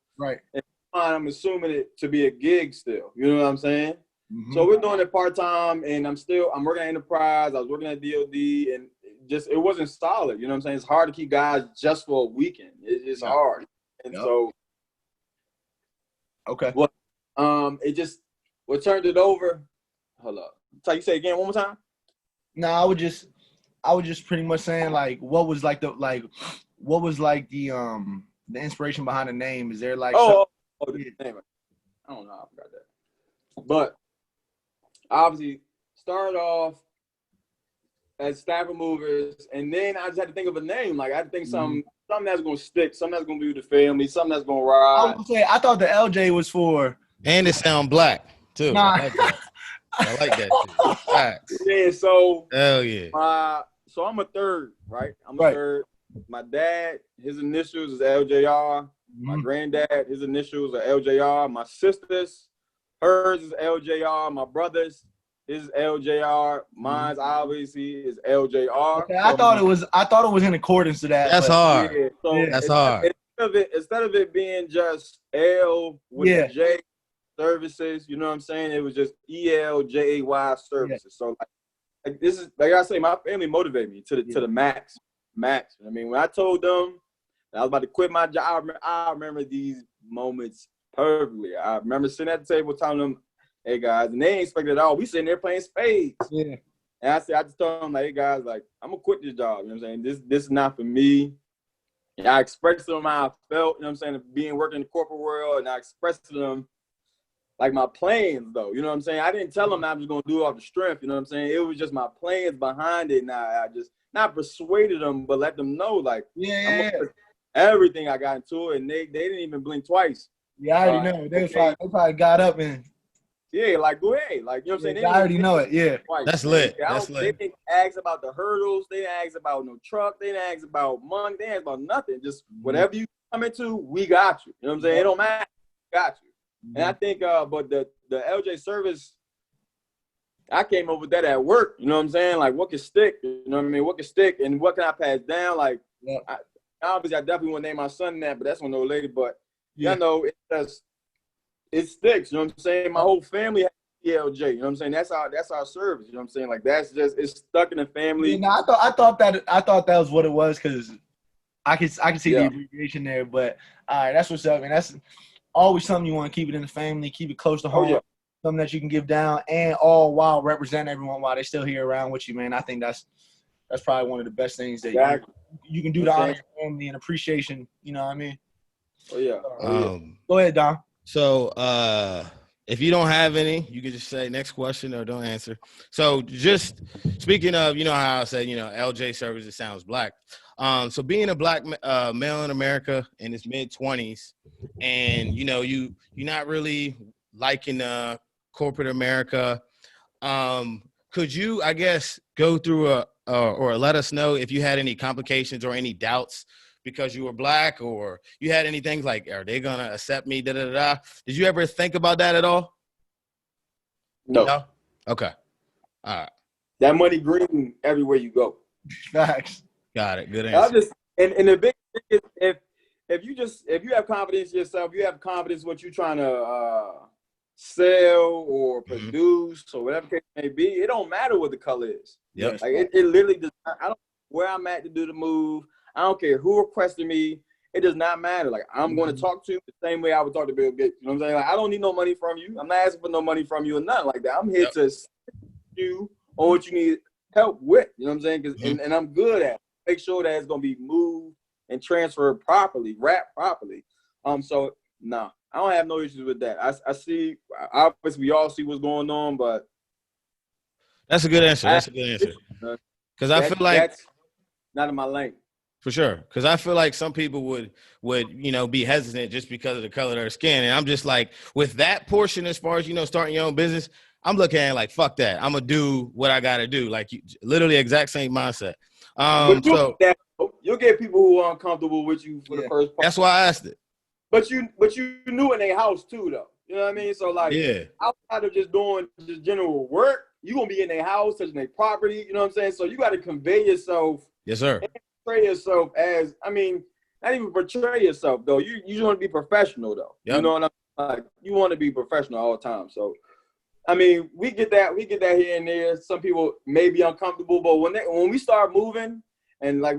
I'm assuming it to be a gig still. You know what I'm saying? Mm-hmm. So we're doing it part-time, and I'm working at Enterprise. I was working at DOD, and it wasn't solid. You know what I'm saying? It's hard to keep guys just for a weekend. It's hard. And so what turned it over? Hold up. So you say again one more time? No, I was just pretty much saying like what was the inspiration behind the name? Is there like the name? I don't know. I forgot that. But obviously started off as Stafford Movers, and then I just had to think of a name. Like I had to think something that's gonna stick, something that's gonna be with the family, something that's gonna ride. I thought the LJ was for, and it sound black too. Nah. I like that too. Facts. Yeah, so hell yeah. So I'm a third, right? I'm a third. My dad, his initials is LJR. My granddad, his initials are LJR. My sisters, hers is LJR. My brothers, his is LJR. Mine's obviously is LJR. Okay, I thought it was in accordance to that. That's hard. Yeah, so that's hard. Instead of it being just L with a J Services, you know what I'm saying? It was just ElJay Services. Yeah. So like this is like I say, my family motivated me to the max. I mean, when I told them that I was about to quit my job, I remember these moments perfectly. I remember sitting at the table telling them, "Hey guys," and they ain't expected at all. We sitting there playing spades. Yeah. And I just told them like, "Hey guys, like I'm gonna quit this job." You know what I'm saying? This is not for me. And I expressed to them how I felt. You know what I'm saying? Being working in the corporate world, and I expressed to them like my plans, though. You know what I'm saying? I didn't tell them I was going to do it off the strength. You know what I'm saying? It was just my plans behind it. Now I just not persuaded them, but let them know, like, everything I got into it, and they didn't even blink twice. Yeah, I already know. They probably got up and Yeah, like go ahead. Like, you know what I'm saying? I already know it. Yeah. Twice, That's man. lit. I That's don't- lit. They didn't ask about the hurdles. They didn't ask about no truck. They didn't ask about money. They didn't ask about nothing. Just whatever you come into, we got you. You know what I'm saying? It don't matter. We got you. And I think, but the ElJay service, I came up with that at work. You know what I'm saying? Like, what can stick? You know what I mean? What can stick and what can I pass down? Like, obviously, I definitely want to name my son that, but that's one old lady. But you know, it sticks. You know what I'm saying? My whole family has ElJay. You know what I'm saying? That's our service. You know what I'm saying? Like, that's just, it's stuck in the family. Yeah, no, I thought that was what it was because I can see the abbreviation there. But all right, that's what's up, man. That's always something you want to keep it in the family, keep it close to home. Yeah. Something that you can give down, and all while represent everyone while they're still here around with you, man. I think that's probably one of the best things that you can do to honor your family and appreciation. You know what I mean? Oh yeah. Go ahead, Don. So if you don't have any, you can just say next question or don't answer. So just speaking of, you know how I said, you know, ElJay Services sounds black. So being a black male in America in his mid-20s, and you know you're not really liking corporate America. Could you, I guess, go through or let us know if you had any complications or any doubts because you were black, or you had any things like, are they gonna accept me? Did you ever think about that at all? No. Okay. All right. That money green everywhere you go. Facts. Got it. Good answer. And the big thing is if you have confidence in yourself, you have confidence in what you're trying to sell or produce or whatever case may be, it don't matter what the color is. Yep. Like it literally does not, I don't know where I'm at to do the move. I don't care who requested me. It does not matter. Like, I'm going to talk to you the same way I would talk to Bill Gates. You know what I'm saying? Like, I don't need no money from you. I'm not asking for no money from you or nothing like that. I'm here to assist you on what you need help with. You know what I'm saying? And I'm good at it. Make sure that it's going to be moved and transferred properly, wrapped properly. So, nah, I don't have no issues with that. I see, obviously, we all see what's going on, but. That's a good answer. Because I feel like. That's not in my lane. For sure. Because I feel like some people would, you know, be hesitant just because of the color of their skin. And I'm just like, with that portion, as far as, you know, starting your own business, I'm looking at it like, fuck that. I'm going to do what I got to do. Like, literally exact same mindset. You'll get people who are uncomfortable with you for the first part. That's why I asked it. But you knew in their house too, though. You know what I mean? So, like, outside of just doing just general work, you're going to be in their house, touching their property. You know what I'm saying? So you got to convey yourself. Yes, sir. Portray yourself as, I mean, not even portray yourself though. You want to be professional though. Yep. You know what I'm like? You want to be professional all the time. So, I mean, we get that here and there. Some people may be uncomfortable, but when we start moving, and like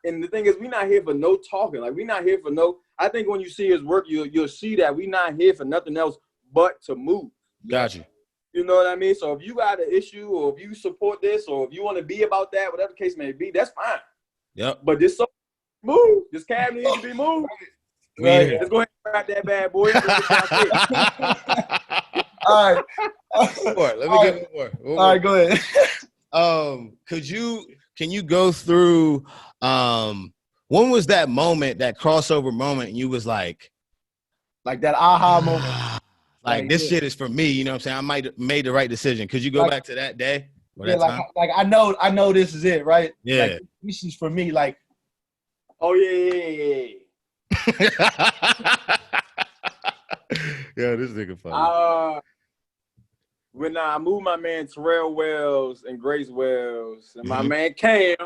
and the thing is, we're not here for no talking. Like, we're not here for no. I think when you see his work, you'll see that we're not here for nothing else but to move. Gotcha. You know what I mean? So if you got an issue, or if you support this, or if you want to be about that, whatever the case may be, that's fine. Yep. But this move. This cabinet needs to be moved. Right. Let's go ahead and wrap that bad boy. All right. Let me get one more. All right, go ahead. Can you go through when was that moment, that crossover moment, and you was like that aha moment? Like, this shit is for me, you know what I'm saying? I might have made the right decision. Could you go back to that day? Or that time? Like I know this is it, right? Yeah. Like, this is for me. Like, oh yeah. Yeah, this nigga funny. When I moved my man Terrell Wells and Grace Wells and my man Cam,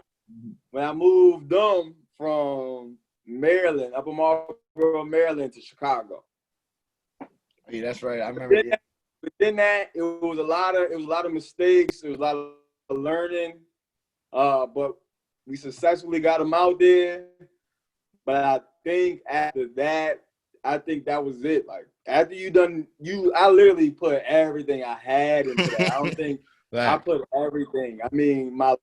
when I moved them from Maryland, Upper Marlboro, Maryland to Chicago. Yeah, that's right. I remember. Within that, it was a lot of mistakes. It was a lot of learning. But we successfully got them out there. But I think after that, that was it. Like, after I literally put everything I had into that. I don't think I put everything. I mean, my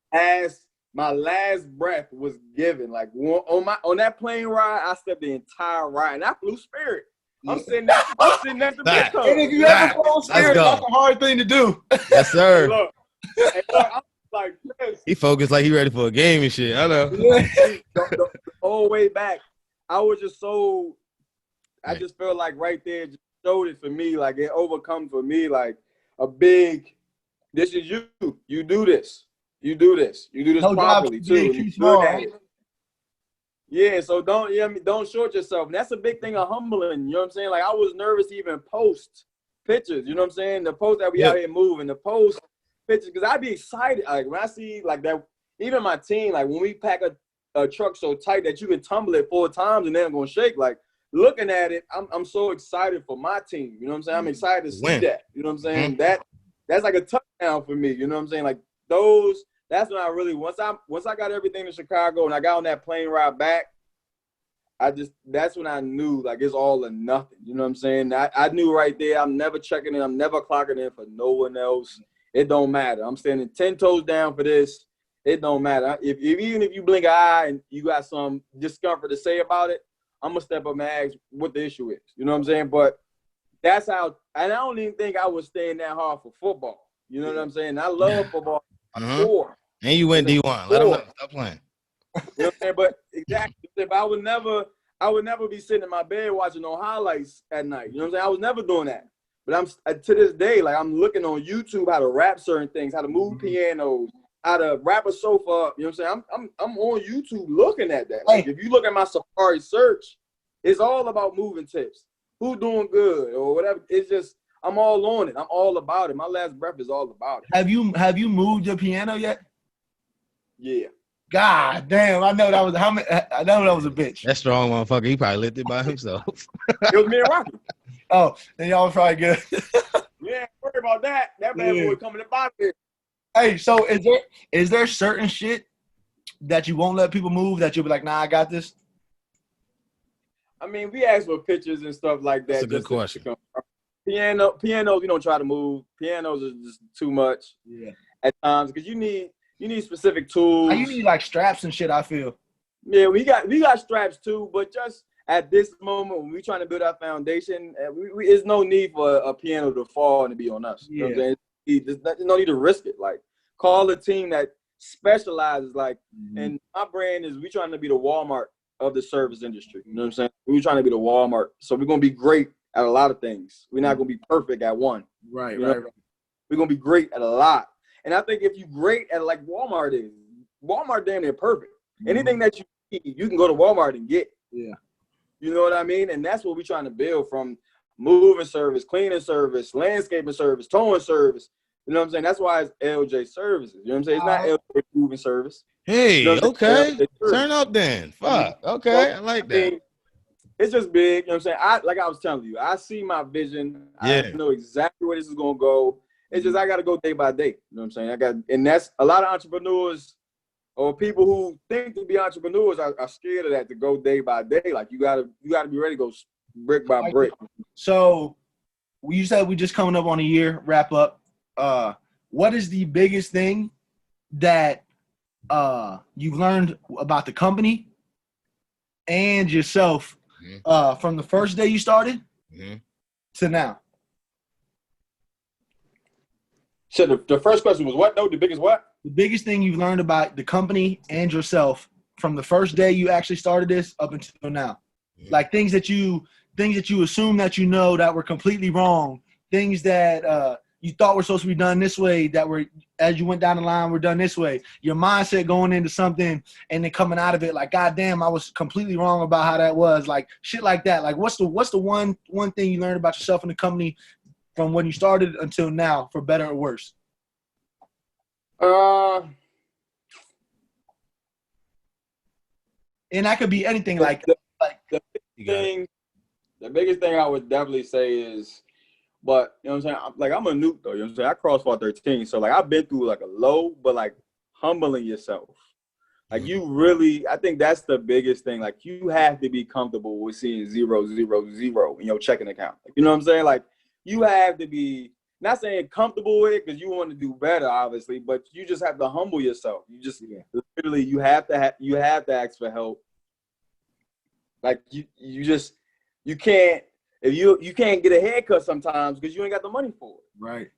last breath was given. Like, on that plane ride, I slept the entire ride, and I flew Spirit. I'm sitting next to Big Toe. And if you ever flown Spirit, that's a hard thing to do. Yes, sir. Hey, look, I'm like this. He focused like he ready for a game and shit. I know. The whole way back, I was just so. I just felt like right there just showed it for me. Like, it overcome for me. Like, a big, this is you. You do this. You do this. You do this No properly job too. big, And too you're good small. at it. Yeah, so don't short yourself. And that's a big thing of humbling. You know what I'm saying? Like I was nervous to even post pictures. You know what I'm saying? The post that we out here moving, the post pictures, because I'd be excited. Like when I see like that, even my team, like when we pack a truck so tight that you can tumble it 4 times and then it's gonna shake. Like looking at it, I'm so excited for my team. You know what I'm saying? I'm excited to see that. You know what I'm saying? That's like a touchdown for me. You know what I'm saying? Like that's when I really once I got everything in Chicago and I got on that plane ride back, that's when I knew like it's all or nothing. You know what I'm saying? I knew right there I'm never checking in, I'm never clocking in for no one else. It don't matter. I'm standing 10 toes down for this. It don't matter. Even if you blink an eye and you got some discomfort to say about it, I'm gonna step up and ask what the issue is. You know what I'm saying? But that's how, and I don't even think I was staying that hard for football. You know what I'm saying? I love football. And you went D1. Let them know. Stop playing. You know what I'm saying? But exactly. But I would never be sitting in my bed watching no highlights at night. You know what I'm saying? I was never doing that. But I'm to this day, like I'm looking on YouTube how to rap certain things, how to move pianos, how to wrap a sofa up. You know what I'm saying? I'm on YouTube looking at that. Like if you look at my Safari search, it's all about moving tips. Who doing good or whatever. It's just I'm all on it. I'm all about it. My last breath is all about it. Have you moved your piano yet? Yeah. God damn! I know that was I know that was a bitch. That strong motherfucker. He probably lit it by himself. It was me and Rocky. Oh, then y'all was probably good. Yeah, worry about that. That bad boy coming to bottom here. Hey, so is there certain shit that you won't let people move that you'll be like, nah, I got this? I mean, we ask for pictures and stuff like that. That's a good question. Pianos, we don't try to move. Pianos is just too much at times because you need specific tools. You need like straps and shit, I feel. Yeah, we got straps too, but just at this moment when we're trying to build our foundation, there's no need for a piano to fall and to be on us. You know what I'm saying? There's no need to risk it. Like, call a team that specializes, like, and my brand is we trying to be the Walmart of the service industry. You know what I'm saying? We're trying to be the Walmart. So we're going to be great at a lot of things. We're not going to be perfect at one. Right. We're going to be great at a lot. And I think if you're great at like Walmart is, Walmart damn near perfect. Anything that you need, you can go to Walmart and get. Yeah. You know what I mean? And that's what we're trying to build from moving service, cleaning service, landscaping service, towing service. You know what I'm saying? That's why it's ElJay Services. You know what I'm saying? It's not ElJay moving service. Hey, you know okay. Turn up then. Fuck. Okay. I like that. I mean, it's just big. You know what I'm saying? Like I was telling you, I see my vision. I know exactly where this is going to go. It's just I got to go day by day. You know what I'm saying? And that's a lot of entrepreneurs or people who think to be entrepreneurs are scared of that, to go day by day. Like you gotta be ready to go brick by brick. So you said we just coming up on a year, wrap up. What is the biggest thing that you've learned about the company and yourself from the first day you started to now? So the first question was what? No, the biggest what? The biggest thing you've learned about the company and yourself from the first day you actually started this up until now. Like things that you assume that you know that were completely wrong, things that you thought were supposed to be done this way that were, as you went down the line, were done this way. Your mindset going into something and then coming out of it like, God damn, I was completely wrong about how that was. Like shit like that. Like what's the one thing you learned about yourself and the company from when you started until now, for better or worse? And that could be anything. The biggest thing I would definitely say is, but you know what I'm saying? I'm a nuke though. You know what I'm saying? I crossed 13, so like I've been through like a low, but like humbling yourself. Like you really, I think that's the biggest thing. Like you have to be comfortable with seeing 0, 0, 0 in your checking account. Like, you know what I'm saying? Like you have to be, not saying comfortable with it because you want to do better, obviously, but you just have to humble yourself. You just literally you have to ask for help. Like you can't, if you can't get a haircut sometimes because you ain't got the money for it. Right.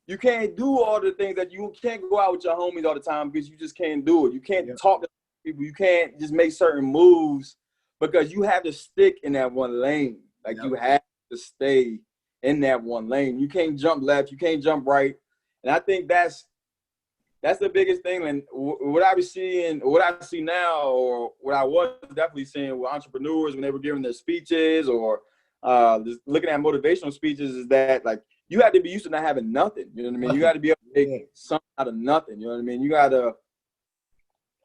You can't do all the things that you can't go out with your homies all the time because you just can't do it. You can't talk to people. You can't just make certain moves because you have to stick in that one lane. Like you have to stay in that one lane. You can't jump left, you can't jump right. And I think that's the biggest thing. And what I was seeing, what I see now, or what I was definitely seeing with entrepreneurs when they were giving their speeches or just looking at motivational speeches, is that like you had to be used to not having nothing. You know what I mean? You got to be able to make something out of nothing. You know what I mean? You got to.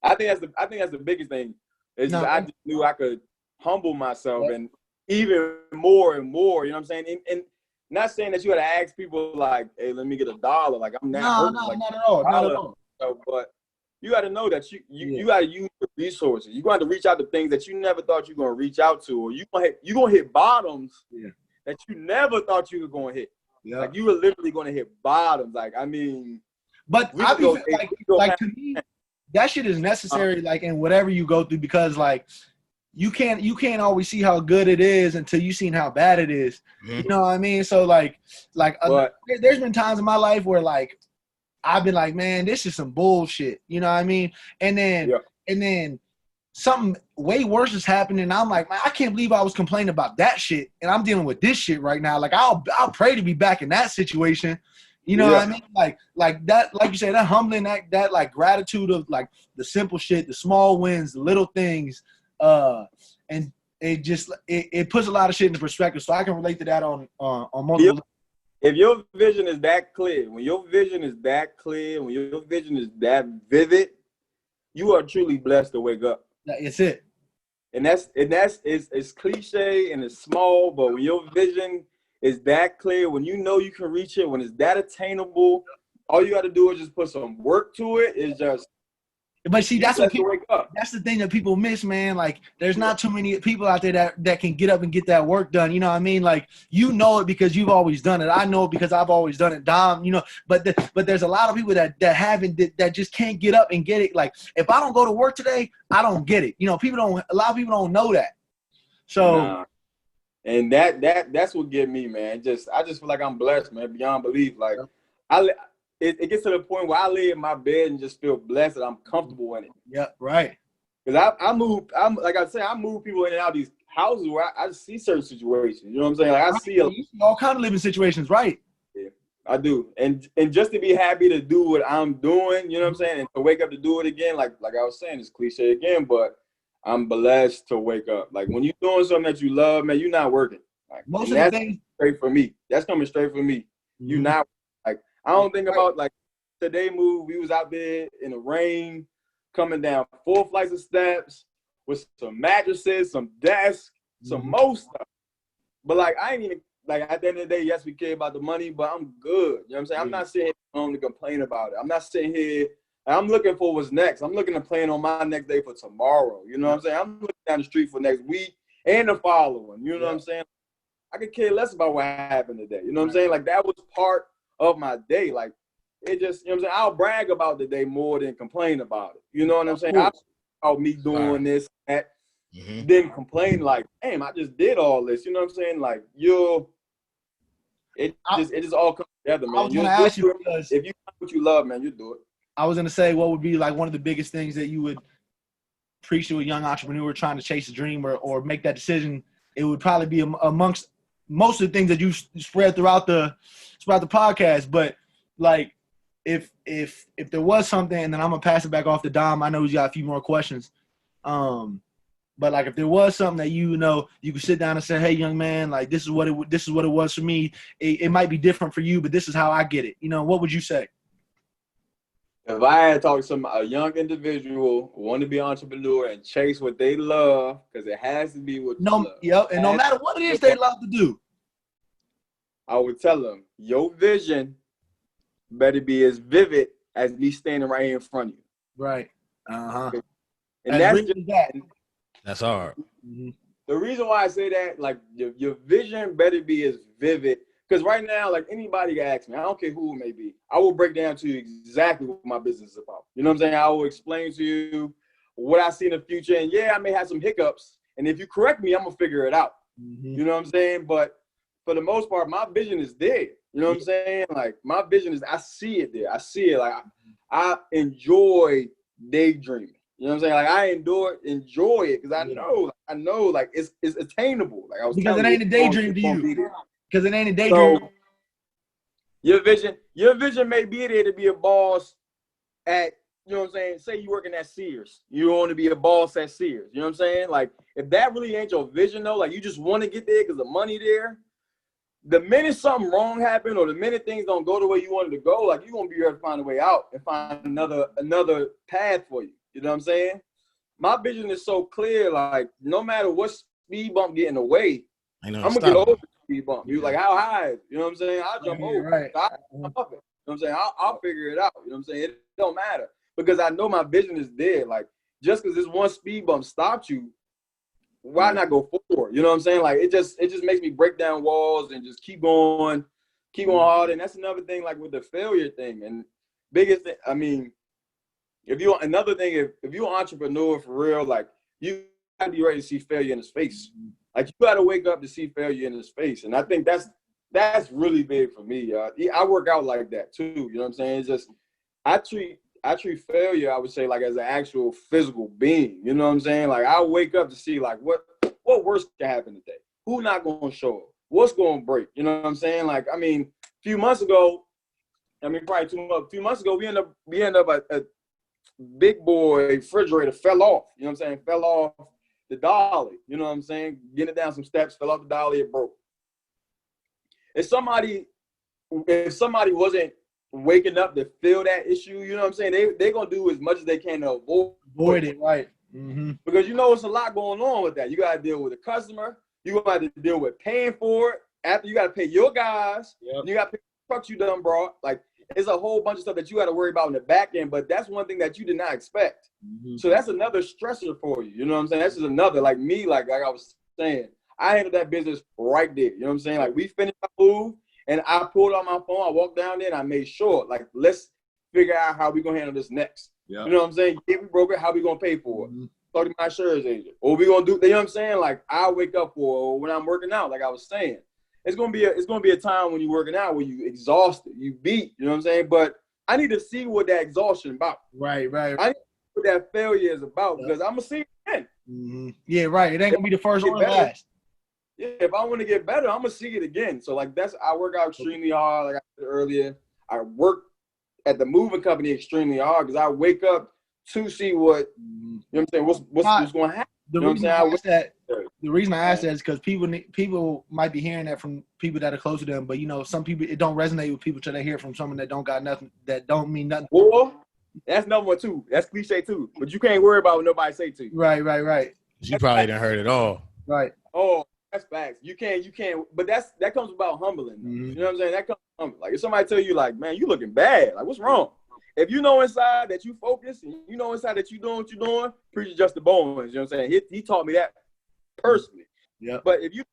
I think that's the biggest thing. Is I just knew I could humble myself and even more and more. You know what I'm saying? And not saying that you got to ask people like, "Hey, let me get $1." Like I'm not. No, like, not at all. Not at all. But you got to know that you got to use the resources. You got to reach out to things that you never thought you were gonna reach out to, or you gonna hit bottoms that you never thought you were gonna hit. Yeah. Like you were literally gonna hit bottoms. Like I mean, but to me, that shit is necessary. Like in whatever you go through, because like you can't always see how good it is until you seen how bad it is. Mm-hmm. You know what I mean? So there's been times in my life where like I've been like, man, this is some bullshit. You know what I mean? And then something way worse is happening. And I'm like, man, I can't believe I was complaining about that shit. And I'm dealing with this shit right now. Like I'll pray to be back in that situation. You know what I mean? Like that, like you said, that humbling, that like gratitude of like the simple shit, the small wins, the little things. And it puts a lot of shit into perspective. So I can relate to that on multiple. If your vision is that clear, when your vision is that clear, when your vision is that vivid, you are truly blessed to wake up. It's it. And it's cliche and it's small, but when your vision is that clear, when you know you can reach it, when it's that attainable, all you got to do is just put some work to it. It's just. But see, that's the thing that people miss, man. Like, there's not too many people out there that can get up and get that work done. You know what I mean? Like, you know it because you've always done it. I know it because I've always done it. Dom, you know. But there's a lot of people that just can't get up and get it. Like, if I don't go to work today, I don't get it. You know, a lot of people don't know that. So, and that's what get me, man. I just feel like I'm blessed, man, beyond belief. Like, It gets to the point where I lay in my bed and just feel blessed that I'm comfortable in it. Yeah, right. Because I move people in and out of these houses where I just see certain situations. You know what I'm saying? Like I see all kind of living situations, right? Yeah, I do. And just to be happy to do what I'm doing, you know what I'm saying? And to wake up to do it again, like I was saying, it's cliche again, but I'm blessed to wake up. Like when you're doing something that you love, man, you're not working. Like, most of the things straight for me. That's coming straight from me. Mm-hmm. You're not. I don't think about like today move. We was out there in the rain, coming down 4 flights of steps with some mattresses, some desks, some more stuff. But like I ain't even like at the end of the day, yes, we care about the money, but I'm good. You know what I'm saying? I'm not sitting home to complain about it. I'm not sitting here. I'm looking for what's next. I'm looking to plan on my next day for tomorrow. You know what I'm saying? I'm looking down the street for next week and the following. You know what I'm saying? I could care less about what happened today. You know what I'm saying? Like that was part of my day. Like it just, you know what I'm saying? I'll brag about the day more than complain about it. You know what I'm saying? I'll about me doing this, that, then complain like, damn, I just did all this. You know what I'm saying? Like it just all comes together, man. I was gonna ask you because if you do what you love, man, you do it. I was gonna say what would be like one of the biggest things that you would preach to a young entrepreneur trying to chase a dream or make that decision. It would probably be amongst most of the things that you spread throughout the podcast. But like if there was something, and then I'm gonna pass it back off to Dom. I know he's got a few more questions. But like if there was something that you could sit down and say, hey, young man, like this is what it was for me. It might be different for you, but this is how I get it. You know, what would you say? If I had talked to a young individual who want to be an entrepreneur and chase what they love, because it has to be what you love. Yep, and no matter what it is they love to do, I would tell them, your vision better be as vivid as me standing right here in front of you. Right. Uh-huh. And that's hard. Mm-hmm. The reason why I say that, like, your vision better be as vivid. Because right now, like, anybody can ask me, I don't care who it may be, I will break down to you exactly what my business is about. You know what I'm saying? I will explain to you what I see in the future. And, yeah, I may have some hiccups. And if you correct me, I'm going to figure it out. Mm-hmm. You know what I'm saying? But for the most part, my vision is there. You know what I'm saying? Like, my vision is, I see it there. I see it. Like, I enjoy daydreaming. You know what I'm saying? Like, I enjoy it because I know, like, it's attainable. Like, I was because it ain't a daydream to you. Because it ain't a daydream. So your vision may be there to be a boss at, you know what I'm saying? Say you working at Sears. You want to be a boss at Sears. You know what I'm saying? Like, if that really ain't your vision, though, like you just want to get there because the money there, the minute something wrong happened or the minute things don't go the way you wanted to go, like you're going to be able to find a way out and find another path for you. You know what I'm saying? My vision is so clear, like no matter what speed bump get in the way, I'm going to get over the speed bump. You like, how high? You know what I'm saying? I'll jump over. Right. I'll jump up it. You know what I'm saying? I'll figure it out. You know what I'm saying? It don't matter because I know my vision is there. Like just because this one speed bump stopped you, why not go forward? You know what I'm saying? Like it just makes me break down walls and just keep going hard. And that's another thing, like with the failure thing. And biggest thing, I mean, if you're an entrepreneur for real, like you gotta be ready to see failure in his face. Like you gotta wake up to see failure in his face. And I think that's really big for me. I work out like that too. You know what I'm saying? It's just I treat failure, I would say, like as an actual physical being. You know what I'm saying? Like I wake up to see like what worse can happen today? Who not gonna show up? What's gonna break? You know what I'm saying? Like I mean, a few months ago, we ended up a big boy refrigerator fell off. You know what I'm saying? Fell off the dolly. You know what I'm saying? Getting it down some steps, fell off the dolly, it broke. If somebody wasn't waking up to feel that issue, you know what I'm saying? They're going to do as much as they can to avoid it, right? Mm-hmm. Because it's a lot going on with that. You got to deal with the customer. You got to deal with paying for it. After you got to pay your guys. Yep. You got to pay the trucks you done brought. Like, it's a whole bunch of stuff that you got to worry about in the back end, but that's one thing that you did not expect. Mm-hmm. So that's another stressor for you. You know what I'm saying? That's just another, like me, like I was saying, I handled that business right there. You know what I'm saying? Like we finished our move and I pulled out my phone. I walked down there and I made sure, like, let's figure out how we going to handle this next. Yep. You know what I'm saying? If we broke it, how we going to pay for it? Mm-hmm. Talk to my insurance agent. Or we going to do, you know what I'm saying? Like I wake up for when I'm working out, like I was saying. It's gonna be a time when you're working out where you exhausted, you beat, you know what I'm saying? But I need to see what that exhaustion about. Right. I need to see what that failure is about because I'm gonna see it again. Mm-hmm. Yeah, right. It ain't gonna be the first or the last. Yeah, if I want to get better, I'm gonna see it again. So like I work out extremely hard, like I said earlier. I work at the moving company extremely hard because I wake up to see what you know what I'm saying, what's gonna happen. The reason I ask that is because people might be hearing that from people that are close to them, but some people it don't resonate with people till they hear from someone that don't got nothing, that don't mean nothing. Well, that's number one too. That's cliche too. But you can't worry about what nobody say to you. Right. You probably didn't heard it all. Right. Oh, that's facts. You can't. But that comes about humbling. Mm-hmm. You know what I'm saying? That comes from humbling. Like if somebody tell you like, man, you looking bad. Like what's wrong? If you know inside that you focus and you know inside that you doing what you're doing, preach just the bones. You know what I'm saying? He taught me that personally. Yeah. But if you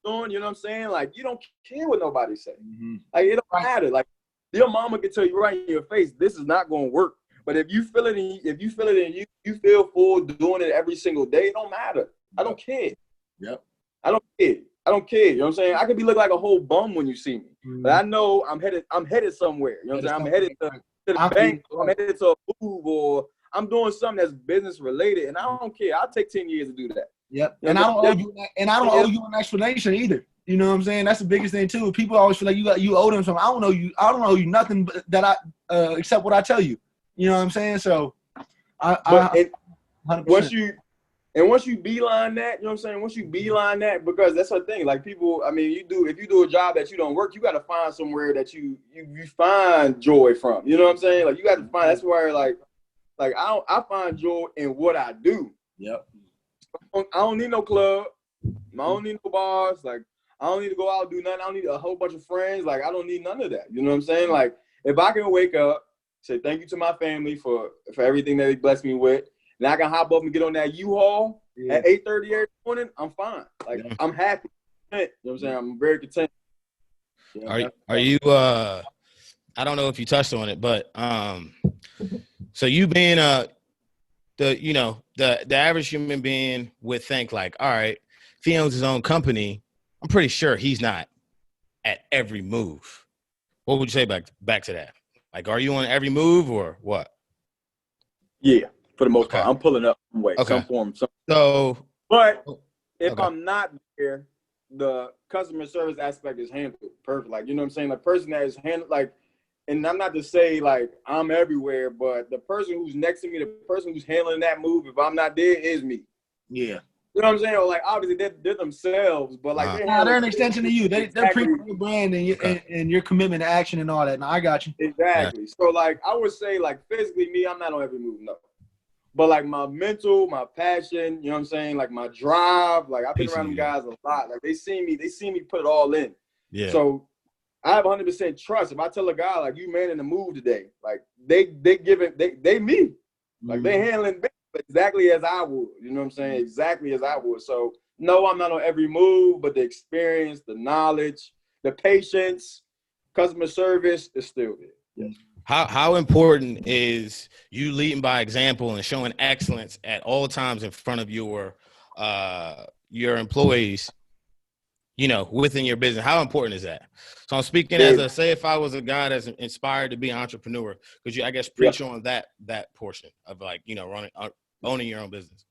doing, you know what I'm saying? Like you don't care what nobody say. Mm-hmm. Like it don't matter. Like your mama can tell you right in your face, this is not going to work. But if you feel it and you feel full doing it every single day, it don't matter. I don't care. Yep. I don't care. You know what I'm saying? I could be looking like a whole bum when you see me, but I know I'm headed somewhere. You know what I'm saying? I'm headed to the bank. I'm headed to a move, or I'm doing something that's business related, and I don't care. I'll take 10 years to do that. Yep. And I don't owe you an explanation either. You know what I'm saying? That's the biggest thing too. People always feel like you owe them something. I don't owe you nothing except what I tell you. You know what I'm saying? So once you beeline that, you know what I'm saying? Once you beeline that, because that's the thing. Like people, I mean, if you do a job that you don't work, you got to find somewhere that you find joy from. You know what I'm saying? Like you got to find. That's where like I find joy in what I do. Yep. I don't need no club. I don't need no bars. Like I don't need to go out and do nothing. I don't need a whole bunch of friends. Like I don't need none of that. You know what I'm saying? Like if I can wake up, say thank you to my family for everything that they blessed me with. And I can hop up and get on that U-Haul at 8:30 every morning. I'm fine. Like I'm happy. You know what I'm saying? I'm very content. Yeah. Are you? I don't know if you touched on it, but so you being the average human being would think like, all right, if he owns his own company, I'm pretty sure he's not at every move. What would you say back to that? Like, are you on every move or what? Yeah. For the most part, I'm pulling up some way, some form. So, but if I'm not there, the customer service aspect is handled perfect. Like, you know what I'm saying? The person that is handled, like, and I'm not to say like I'm everywhere, but the person who's next to me, the person who's handling that move, if I'm not there, is me. Yeah. You know what I'm saying? Or like obviously they're themselves, but like they're an extension of you. They're exactly. preaching your brand and your commitment to action and all that. No, I got you. Exactly. Yeah. So like I would say like physically me, I'm not on every move, no. But like my mental, my passion, you know what I'm saying? Like my drive, like I've been around them guys a lot. Like they see me put it all in. Yeah. So I have 100% trust. If I tell a guy like you manning the move today, like they give it, they me. Like they handling business exactly as I would. You know what I'm saying? Exactly as I would. So no, I'm not on every move, but the experience, the knowledge, the patience, customer service is still there. Yes. How important is you leading by example and showing excellence at all times in front of your employees, you know, within your business? How important is that? So I'm speaking as say if I was a guy that's inspired to be an entrepreneur, could you, I guess, preach on that portion of like, you know, owning your own business?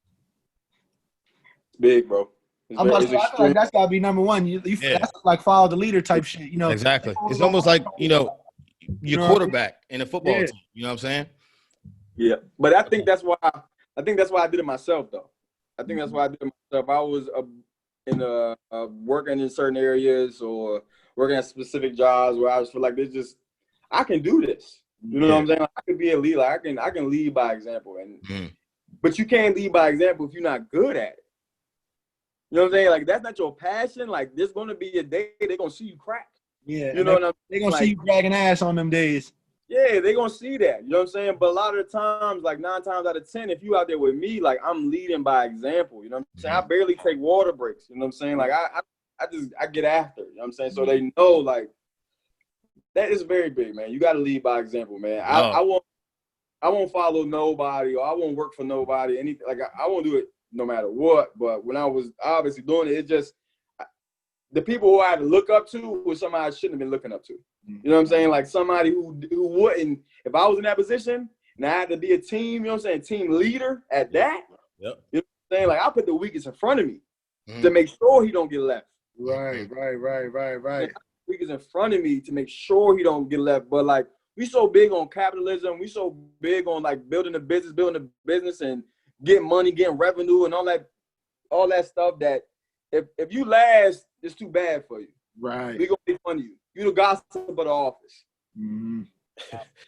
Big, bro. I feel like that's gotta be number one. That's like follow the leader type shit, you know. Exactly. It's almost like, you know, your quarterback in a football team. You know what I'm saying? Yeah. But I think that's why I did it myself though. I think that's why I did it myself. I was working in certain areas or working at specific jobs where I just feel like I can do this. You know what I'm saying? Like, I can be a leader. Like, I can lead by example. But you can't lead by example if you're not good at it. You know what I'm saying? Like, that's not your passion. Like, there's going to be a day they're going to see you crack. Yeah. You know what I'm saying? They're going to see you dragging ass on them days. Yeah, they're going to see that. You know what I'm saying? But a lot of the times, like 9 times out of 10, if you out there with me, like, I'm leading by example. You know what I'm saying? I barely take water breaks. You know what I'm saying? Like, I get after. You know what I'm saying? So they know, like, that is very big, man. You got to lead by example, man. I won't follow nobody or I won't work for nobody. Anything like I won't do it no matter what. But when I was obviously doing it, it just the people who I had to look up to was somebody I shouldn't have been looking up to. You know what I'm saying? Like somebody who wouldn't, if I was in that position and I had to be a team, you know what I'm saying, team leader at that. Yep. You know what I'm saying? Like I put the weakest in front of me to make sure he don't get left. Right. Weakest in front of me to make sure he don't get left. But like we so big on capitalism, we so big on like building a business and getting money, getting revenue and all that stuff that if you last, it's too bad for you. Right. We gonna make fun of you. You the gossip of the office. And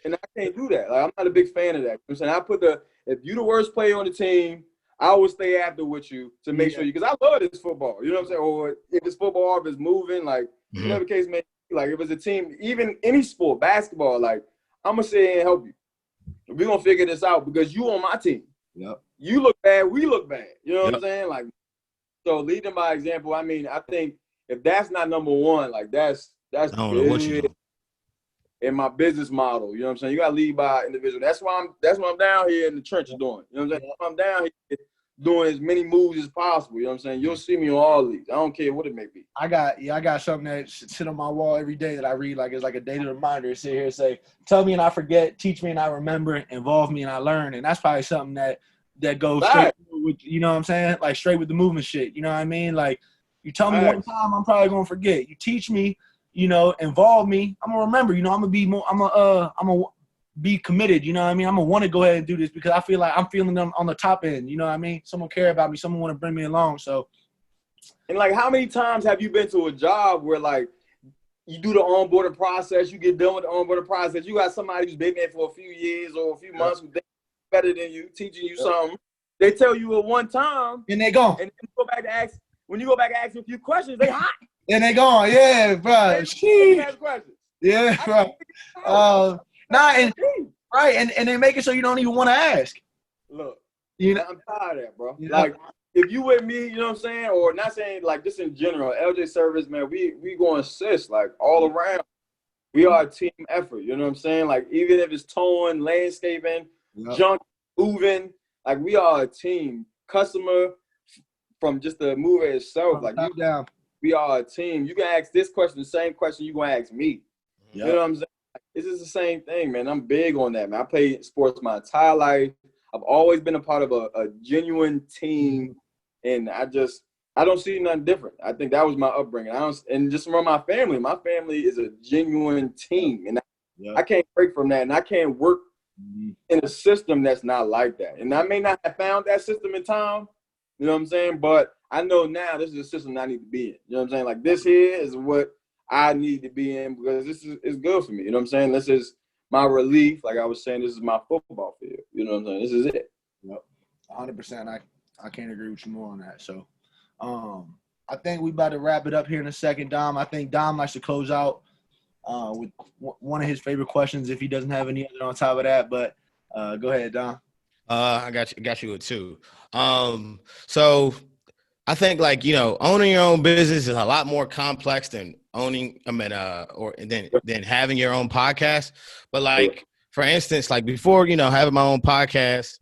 I can't do that. Like I'm not a big fan of that. You know what I'm saying? If you the worst player on the team, I will stay after with you to make sure because I love this football. You know what I'm saying? Or if it's football, if it's moving, like whatever case may be, like if it's a team, even any sport, basketball, like I'm gonna sit and help you. We're gonna figure this out because you on my team. Yep. You look bad, we look bad. You know what I'm saying? Like so leading by example, I mean, I think if that's not number one, like that's big in my business model. You know what I'm saying? You gotta lead by individual. That's why I'm down here in the trenches doing. You know what I'm saying? I'm down here doing as many moves as possible. You know what I'm saying? You'll see me on all these. I don't care what it may be. I got something that sit on my wall every day that I read like it's like a daily reminder. It sit here and say, tell me and I forget, teach me and I remember, involve me and I learn. And that's probably something that goes straight with, you know what I'm saying? Like straight with the movement shit. You know what I mean? Like you tell me one time, I'm probably gonna forget. You teach me, you know, involve me, I'm gonna remember. You know, I'm gonna be committed. You know what I mean? I'm gonna want to go ahead and do this because I feel like I'm feeling them on the top end. You know what I mean? Someone care about me. Someone want to bring me along. So, and like, how many times have you been to a job where like you do the onboarding process, you get done with the onboarding process, you got somebody who's been there for a few years or a few months who's better than you, teaching you something. They tell you at one time, and they go. And you go back to ask. When you go back and ask a few questions, they hot. And they gone. Yeah, bro. Yeah, bro. And they make it so you don't even want to ask. Look, you know, I'm tired of that, bro. Yeah. Like, if you with me, you know what I'm saying, or not saying like just in general, ElJay Service, man, we going to assist like all around. We are a team effort. You know what I'm saying? Like even if it's towing, landscaping, junk, moving, like we are a team. Customer from just the mover itself, like we are a team. You can ask this question, the same question you gonna ask me. Yep. You know what I'm saying? This is the same thing, man. I'm big on that, man. I played sports my entire life. I've always been a part of a genuine team, and I just I don't see nothing different. I think that was my upbringing. And just from my family. My family is a genuine team, and I can't break from that, and I can't work in a system that's not like that. And I may not have found that system in time, you know what I'm saying? But I know now this is a system I need to be in. You know what I'm saying? Like, this here is what I need to be in because this is good for me. You know what I'm saying? This is my relief. Like I was saying, this is my football field. You know what I'm saying? This is it. Yep. 100%. I can't agree with you more on that. So I think we about to wrap it up here in a second, Dom. I think Dom likes to close out with one of his favorite questions if he doesn't have any other on top of that. But go ahead, Dom. I got you with two. So I think, like, you know, owning your own business is a lot more complex than than having your own podcast. But like, for instance, like before, you know, having my own podcast,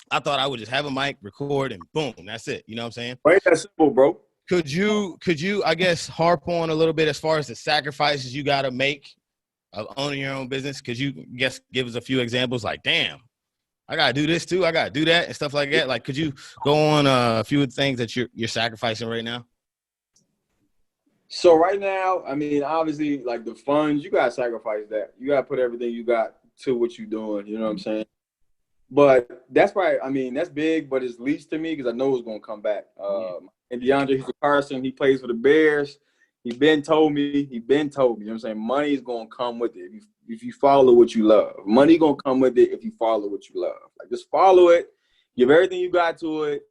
I thought I would just have a mic, record, and boom, that's it. You know what I'm saying? Right, that's simple, bro. Could you, I guess, harp on a little bit as far as the sacrifices you got to make of owning your own business? Could you give us a few examples? Like, damn, I got to do this too. I got to do that and stuff like that. Like, could you go on a few things that you're sacrificing right now? So right now, I mean, obviously, like the funds, you got to sacrifice that. You got to put everything you got to what you're doing. You know what I'm saying? But that's probably, I mean, that's big, but it's least to me because I know it's going to come back. And DeAndre Carson, he plays for the Bears. He been told me, you know what I'm saying? Money is going to come with it if you follow what you love. Money going to come with it if you follow what you love. Like, just follow it, give everything you got to it,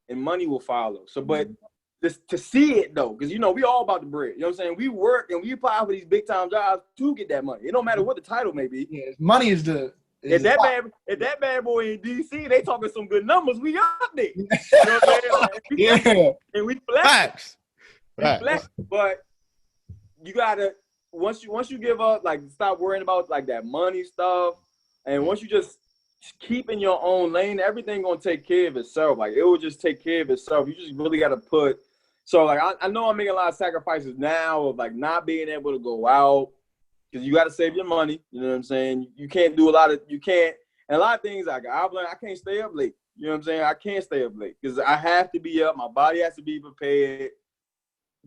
and money will follow. So, but just to see it, though, because, you know, we all about the bread. You know what I'm saying? We work and we apply for these big-time jobs to get that money. It don't matter what the title may be. Yeah, money is the – If that bad boy in DC, they talking some good numbers, we up there. You know what I'm saying? Like, and we flex. Flex. But you gotta once you give up, like, stop worrying about like that money stuff, and once you just keep in your own lane, everything gonna take care of itself. Like, it will just take care of itself. You just really gotta put. So like I know I'm making a lot of sacrifices now of like not being able to go out. Because you got to save your money, you know what I'm saying? You can't do and a lot of things like I've learned, I can't stay up late. You know what I'm saying? I can't stay up late because I have to be up. My body has to be prepared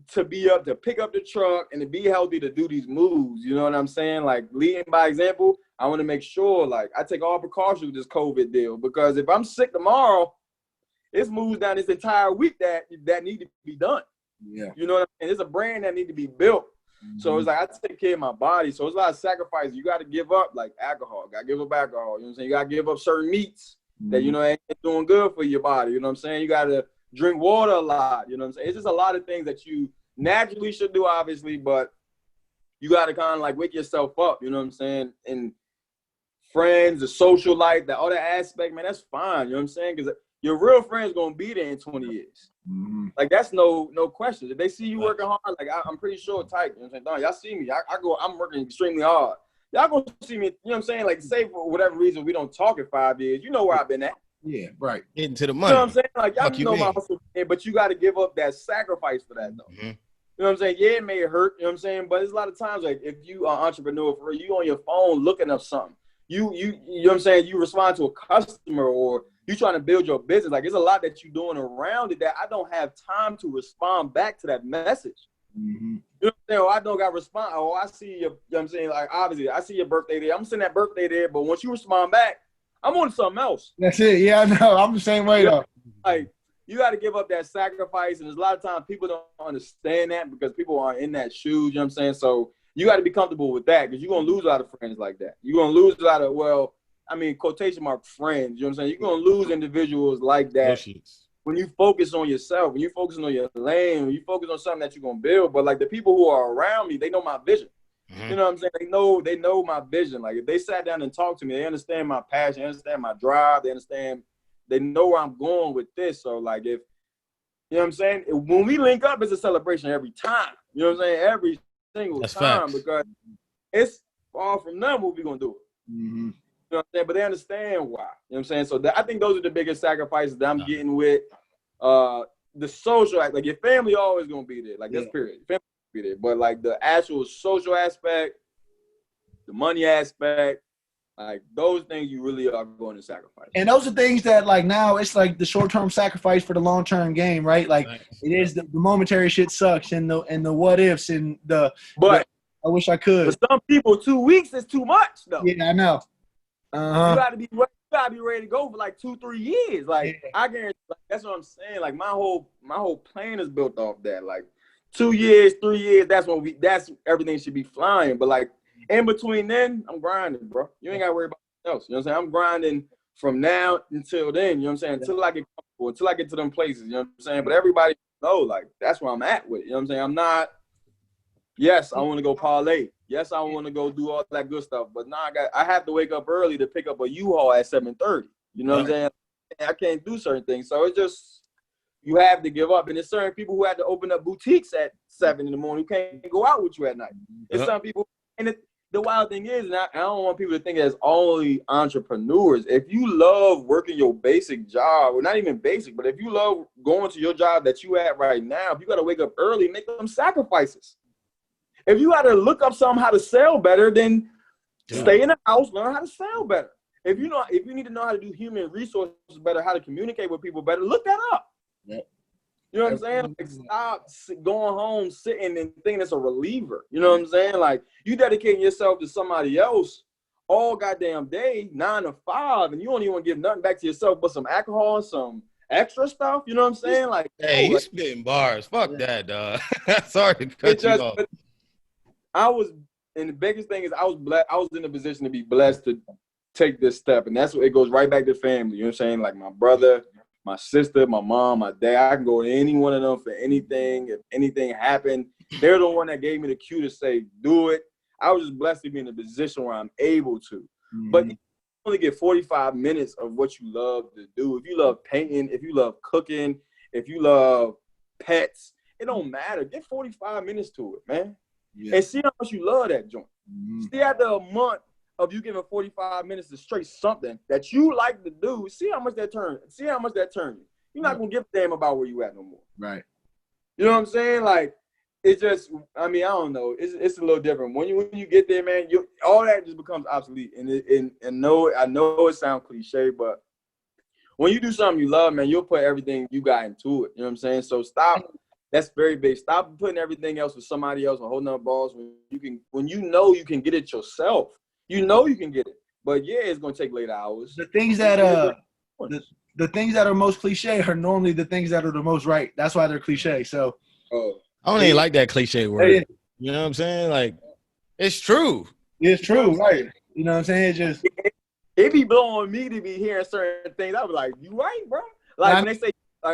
to be up, to pick up the truck and to be healthy to do these moves. You know what I'm saying? Like, leading by example, I want to make sure, like, I take all precautions with this COVID deal because if I'm sick tomorrow, it's moves down this entire week that need to be done. Yeah. You know what I'm saying? It's a brand that need to be built. So it's like I take care of my body. So it's a lot of sacrifice. You got to give up, like alcohol. Got to give up alcohol. You know what I'm saying? You got to give up certain meats that, you know, ain't doing good for your body. You know what I'm saying? You got to drink water a lot. You know what I'm saying? It's just a lot of things that you naturally should do, obviously, but you got to kind of like wake yourself up. You know what I'm saying? And friends, the social life, that other aspect, man, that's fine. You know what I'm saying? Because your real friends going to be there in 20 years. Like, that's no question. If they see you working hard, like, I'm pretty sure tight. You know what I'm saying? Y'all see me. I'm working extremely hard. Y'all gonna see me, you know what I'm saying? Like, say for whatever reason we don't talk in 5 years, you know where I've been at. Yeah, right. Getting to the money. You know what I'm saying? Like, y'all know my hustle, but you got to give up that sacrifice for that, though. You know what I'm saying? Yeah, it may hurt, you know what I'm saying? But there's a lot of times, like, if you are an entrepreneur, for real, you on your phone looking up something. You know what I'm saying? You respond to a customer or you trying to build your business. Like, there's a lot that you're doing around it that I don't have time to respond back to that message. You know what I'm saying? Or I don't got to respond. Oh, I see your, you know what I'm saying? Like, obviously, I see your birthday there. I'm sending that birthday there. But once you respond back, I'm on something else. That's it. Yeah, I know. I'm the same way, though. Like, you got to give up that sacrifice. And there's a lot of times people don't understand that because people are in that shoes. You know what I'm saying? So you got to be comfortable with that because you're going to lose a lot of friends like that. You're going to lose a lot of, quotation mark friends. You know what I'm saying? You're going to lose individuals like that when you focus on yourself, when you focus on your lane, when you focus on something that you're going to build. But, like, the people who are around me, they know my vision. You know what I'm saying? They know my vision. Like, if they sat down and talked to me, they understand my passion, they understand my drive, they know where I'm going with this. So, like, if, you know what I'm saying? When we link up, it's a celebration every time. You know what I'm saying? Every single time. Facts. Because it's far from none what we're going to do. You know what I'm saying? But they understand why. You know what I'm saying? So I think those are the biggest sacrifices that I'm getting with the social act. Like, your family always going to be there. Like, that's period. Family be there. But, like, the actual social aspect, the money aspect, Like those things you really are going to sacrifice. And those are things that like now it's like the short-term sacrifice for the long-term game, right? Like it is the momentary shit sucks and the what ifs and But I wish I could. for some people, 2 weeks is too much though. Yeah, I know. You gotta be ready to go for like 2-3 years. Like I guarantee, like, that's what I'm saying. Like my whole plan is built off that. Like 2 years, 3 years, that's everything should be flying. But like in between then, I'm grinding, bro. You ain't gotta worry about anything else. You know what I'm saying? I'm grinding from now until then. You know what I'm saying? Until I get comfortable, until I get to them places. You know what I'm saying? But everybody know, like that's where I'm at with it. You know what I'm saying? I'm not. Yes, I want to go parlay. Yes, I want to go do all that good stuff. But now I have to wake up early to pick up a U-Haul at 7:30. You know what I'm saying? I can't do certain things. So it's just you have to give up. And there's certain people who had to open up boutiques at 7 in the morning who can't go out with you at night. There's some people, and the wild thing is, and I don't want people to think it's only entrepreneurs. If you love working your basic job, or not even basic, but if you love going to your job that you at right now, if you got to wake up early, make them sacrifices. If you got to look up something how to sell better, then stay in the house, learn how to sell better. If you need to know how to do human resources better, how to communicate with people better, look that up. Yeah. You know what I'm saying? Like, stop going home, sitting and thinking it's a reliever. You know what I'm saying? Like you dedicating yourself to somebody else all goddamn day, 9 to 5, and you don't even want to give nothing back to yourself but some alcohol and some extra stuff. You know what I'm saying? Like, hey, he's spitting bars. Fuck that, dog. Sorry to cut you off. And the biggest thing is I was blessed. I was in a position to be blessed to take this step, and that's what it goes right back to family. You know what I'm saying? Like my brother, my sister, my mom, my dad. I can go to any one of them for anything. If anything happened, they're the one that gave me the cue to say, do it. I was just blessed to be in a position where I'm able to. Mm-hmm. But you only get 45 minutes of what you love to do. If you love painting, if you love cooking, if you love pets, it don't matter. Get 45 minutes to it, man. Yeah. And see how much you love that joint. Mm-hmm. See after a month of you giving 45 minutes to straight something that you like to do, see how much that turn. See how much that turn you. You're not gonna give a damn about where you at no more. Right. You know what I'm saying? Like it's just, I mean, I don't know. It's a little different. When you get there, man, all that just becomes obsolete. And I know it sounds cliche, but when you do something you love, man, you'll put everything you got into it. You know what I'm saying? So stop. That's very big. Stop putting everything else with somebody else or holding up balls when you know you can get it yourself. You know you can get it. But yeah, it's gonna take late hours. The things that the things that are most cliche are normally the things that are the most right. That's why they're cliche. So I don't even like that cliche word. Yeah. You know what I'm saying? Like it's true. It's true, right? You know what I'm saying? It be blowing me to be hearing certain things. I was like, you right, bro. Like when they say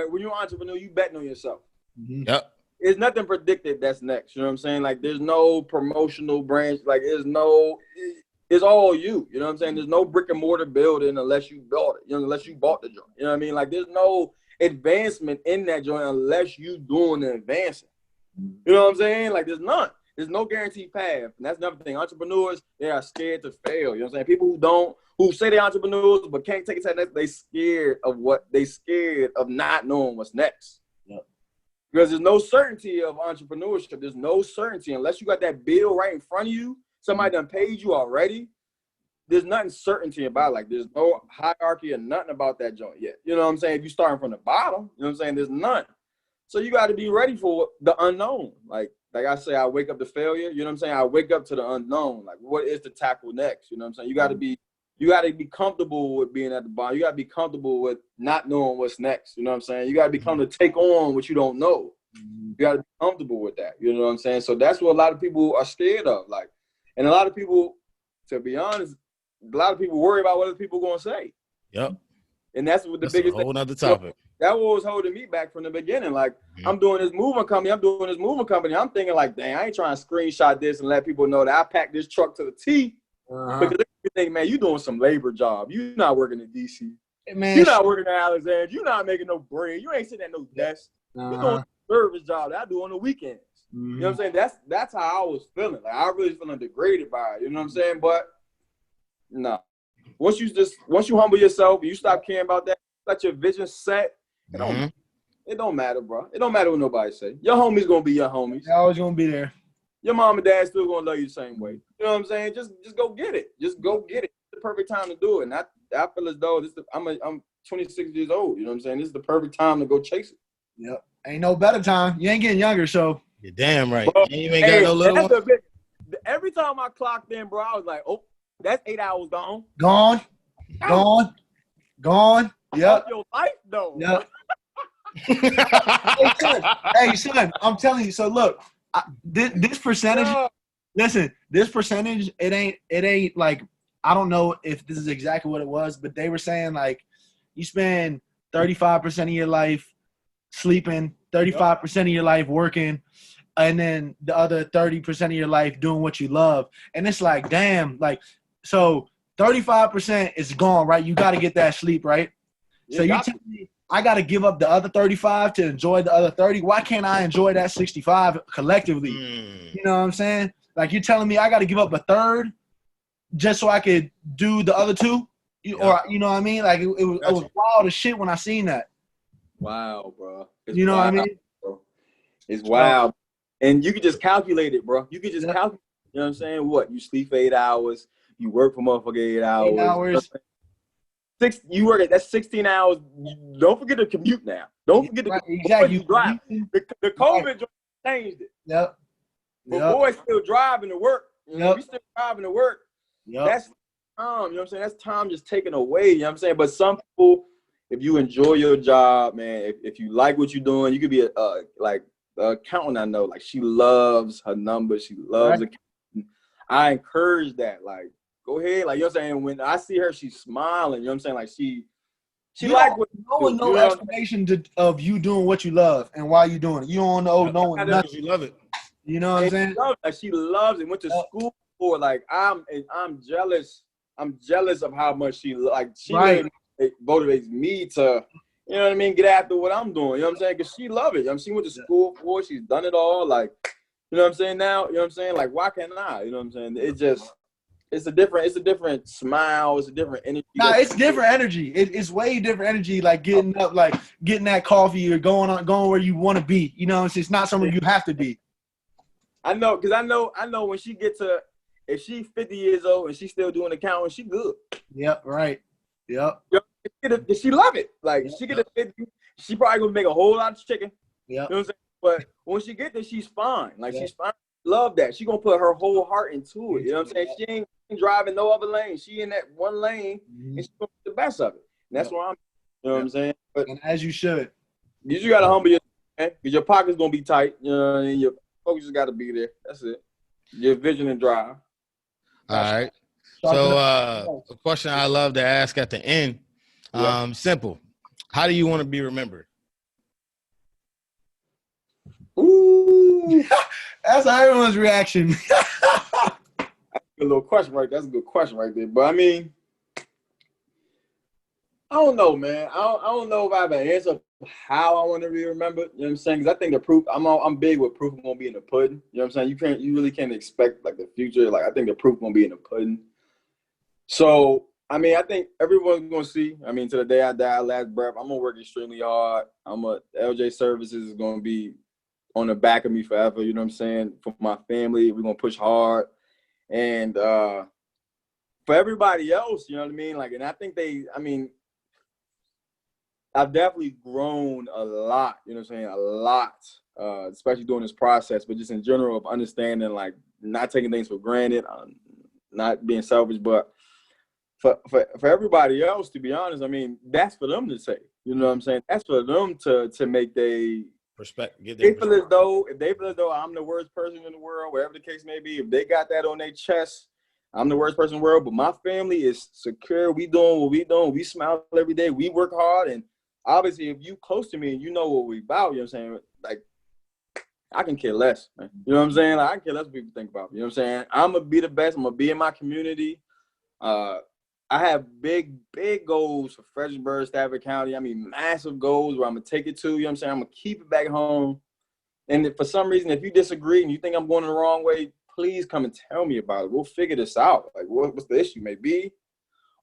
when you're an entrepreneur, you betting on yourself. Mm-hmm. Yep. There's nothing predicted that's next. You know what I'm saying? Like there's no promotional branch. Like it's all you. You know what I'm saying? There's no brick and mortar building unless you built it. You know, unless you bought the joint. You know what I mean? Like there's no advancement in that joint unless you doing the advancing. You know what I'm saying? Like there's none. There's no guaranteed path. And that's another thing. Entrepreneurs, they are scared to fail. You know what I'm saying? People who say they're entrepreneurs but can't take it to the next, they scared of not knowing what's next. Because there's no certainty of entrepreneurship. There's no certainty unless you got that bill right in front of you. Somebody done paid you already. There's nothing certainty about it. Like there's no hierarchy or nothing about that joint yet. You know what I'm saying? If you're starting from the bottom, you know what I'm saying? There's none. So you got to be ready for the unknown. Like I say, I wake up to failure. You know what I'm saying? I wake up to the unknown. Like what is to tackle next? You know what I'm saying? You got to be comfortable with being at the bottom. You got to be comfortable with not knowing what's next. You know what I'm saying? You got to be comfortable to take on what you don't know. You got to be comfortable with that. You know what I'm saying? So that's what a lot of people are scared of. Like, and a lot of people, to be honest, a lot of people worry about what other people going to say. Yep. And that's what the biggest thing. A whole nother topic. That was holding me back from the beginning. Like, I'm doing this moving company. I'm thinking like, dang, I ain't trying to screenshot this and let people know that I packed this truck to the T. Because you think, man, you doing some labor job. You not working in DC. Man, you're not working at Alexander. You're not making no bread. You ain't sitting at no desk. You're doing a service job that I do on the weekends. You know what I'm saying? That's how I was feeling. Like I really feeling degraded by it. You know what I'm saying? But no. Once you humble yourself, you stop caring about that, let your vision set. It don't matter, bro. It don't matter what nobody say. Your homies gonna be your homies. They're always gonna be there. Your mom and dad still gonna love you the same way. You know what I'm saying? Just go get it. Just go get it. the perfect time to do it. And I feel as though I'm 26 years old. You know what I'm saying? This is the perfect time to go chase it. Yep. Ain't no better time. You ain't getting younger, so. You're damn right. Bro, And you ain't got no little one. Every time I clocked in, bro, I was like, oh, that's 8 hours gone. Gone. Yep. Your life, though. Yep. Hey, son, I'm telling you. So look, this percentage. Yeah. Listen, this percentage. It ain't like, I don't know if this is exactly what it was, but they were saying like you spend 35% of your life sleeping, 35% of your life working, and then the other 30% of your life doing what you love. And it's like, damn, like, so 35% is gone, right? You got to get that sleep, right? So you tell me I got to give up the other 35 to enjoy the other 30. Why can't I enjoy that 65 collectively? You know what I'm saying? Like, you're telling me I got to give up a third just so I could do the other two? Or, you know what I mean? Like, it was wild as shit when I seen that. Wow, bro. You know what I mean? Bro. It's wild. And you can just calculate it, bro. You can just calculate. You know what I'm saying? What? You sleep for 8 hours. You work for motherfucking 8 hours. 8 hours. You work at that's 16 hours. Don't forget to commute now. Don't forget to exactly. drive. The COVID changed it. Yep. But boys still driving to work. You know, we still driving to work. Yep. That's time. You know what I'm saying? That's time just taken away. You know what I'm saying? But some people, if you enjoy your job, man, if you like what you're doing, you could be like the accountant. I know, like, she loves her numbers. She loves accounting. I encourage that. Like, go ahead. Like, you know what I'm saying? When I see her, she's smiling. You know what I'm saying? Like, she like what you do. No explanation of you doing what you love and why you doing it. You don't know no one nothing. You love it. You know what I'm saying? She loves it. Went to school for, like, I'm jealous. I'm jealous of how much she really motivates me to, you know what I mean, get after what I'm doing. You know what I'm saying? Because she love it. I mean, she went to school for it. She's done it all. Like, you know what I'm saying now? You know what I'm saying? Like, why can't I? You know what I'm saying? It's a different smile. It's a different energy. Nah, it's different energy. It's way different energy. Like getting up, like getting that coffee or going where you want to be. You know, it's not somewhere you have to be. I know, because I know when she gets to, if she's 50 years old and she's still doing accounting, she good. Yep, right. Yep. She love it. Like, she get to 50, she probably gonna make a whole lot of chicken. Yeah. You know what I'm saying? But when she get there, she's fine. Like, she's fine. Love that. She gonna put her whole heart into it. You know what I'm saying? She ain't driving no other lane. She in that one lane, and she gonna do the best of it. And that's where I'm. You know what I'm saying? But and as you should. You just gotta humble yourself, man, because your pocket's gonna be tight. You know what I mean? Your focus just gotta be there. That's it. Your vision and drive. All right. So a question I love to ask at the end, simple. How do you want to be remembered? Ooh. That's everyone's reaction. That's a little question, right? That's a good question right there. But I mean, I don't know, man. I don't know if I have an answer of how I want to be remembered. You know what I'm saying? Because I think the proof, I'm big with proof gonna be in the pudding. You know what I'm saying? You really can't expect like the future. Like, I think the proof gonna be in the pudding. So I mean, I think everyone's gonna see. I mean, to the day I die, last breath, I'm gonna work extremely hard. ElJay Services is gonna be on the back of me forever. You know what I'm saying? For my family, we're gonna push hard. And for everybody else, you know what I mean? Like, and I think I've definitely grown a lot, you know what I'm saying? A lot, especially during this process, but just in general of understanding, like, not taking things for granted, not being selfish. But for everybody else, to be honest, I mean, that's for them to say, you know what I'm saying? That's for them to make they feel as though, if they feel as though I'm the worst person in the world, wherever the case may be, if they got that on their chest, I'm the worst person in the world, but my family is secure. We doing what we doing. We smile every day. We work hard. And obviously, if you close to me and you know what we about, you know what I'm saying? Like, I can care less, man. You know what I'm saying? Like, I can care less what people think about me. You know what I'm saying? I'm going to be the best. I'm going to be in my community. I have big goals for Fredericksburg, Stafford County. I mean, massive goals where I'm going to take it to. You know what I'm saying? I'm going to keep it back home. And if for some reason, if you disagree and you think I'm going the wrong way, please come and tell me about it. We'll figure this out. Like, what's the issue may be.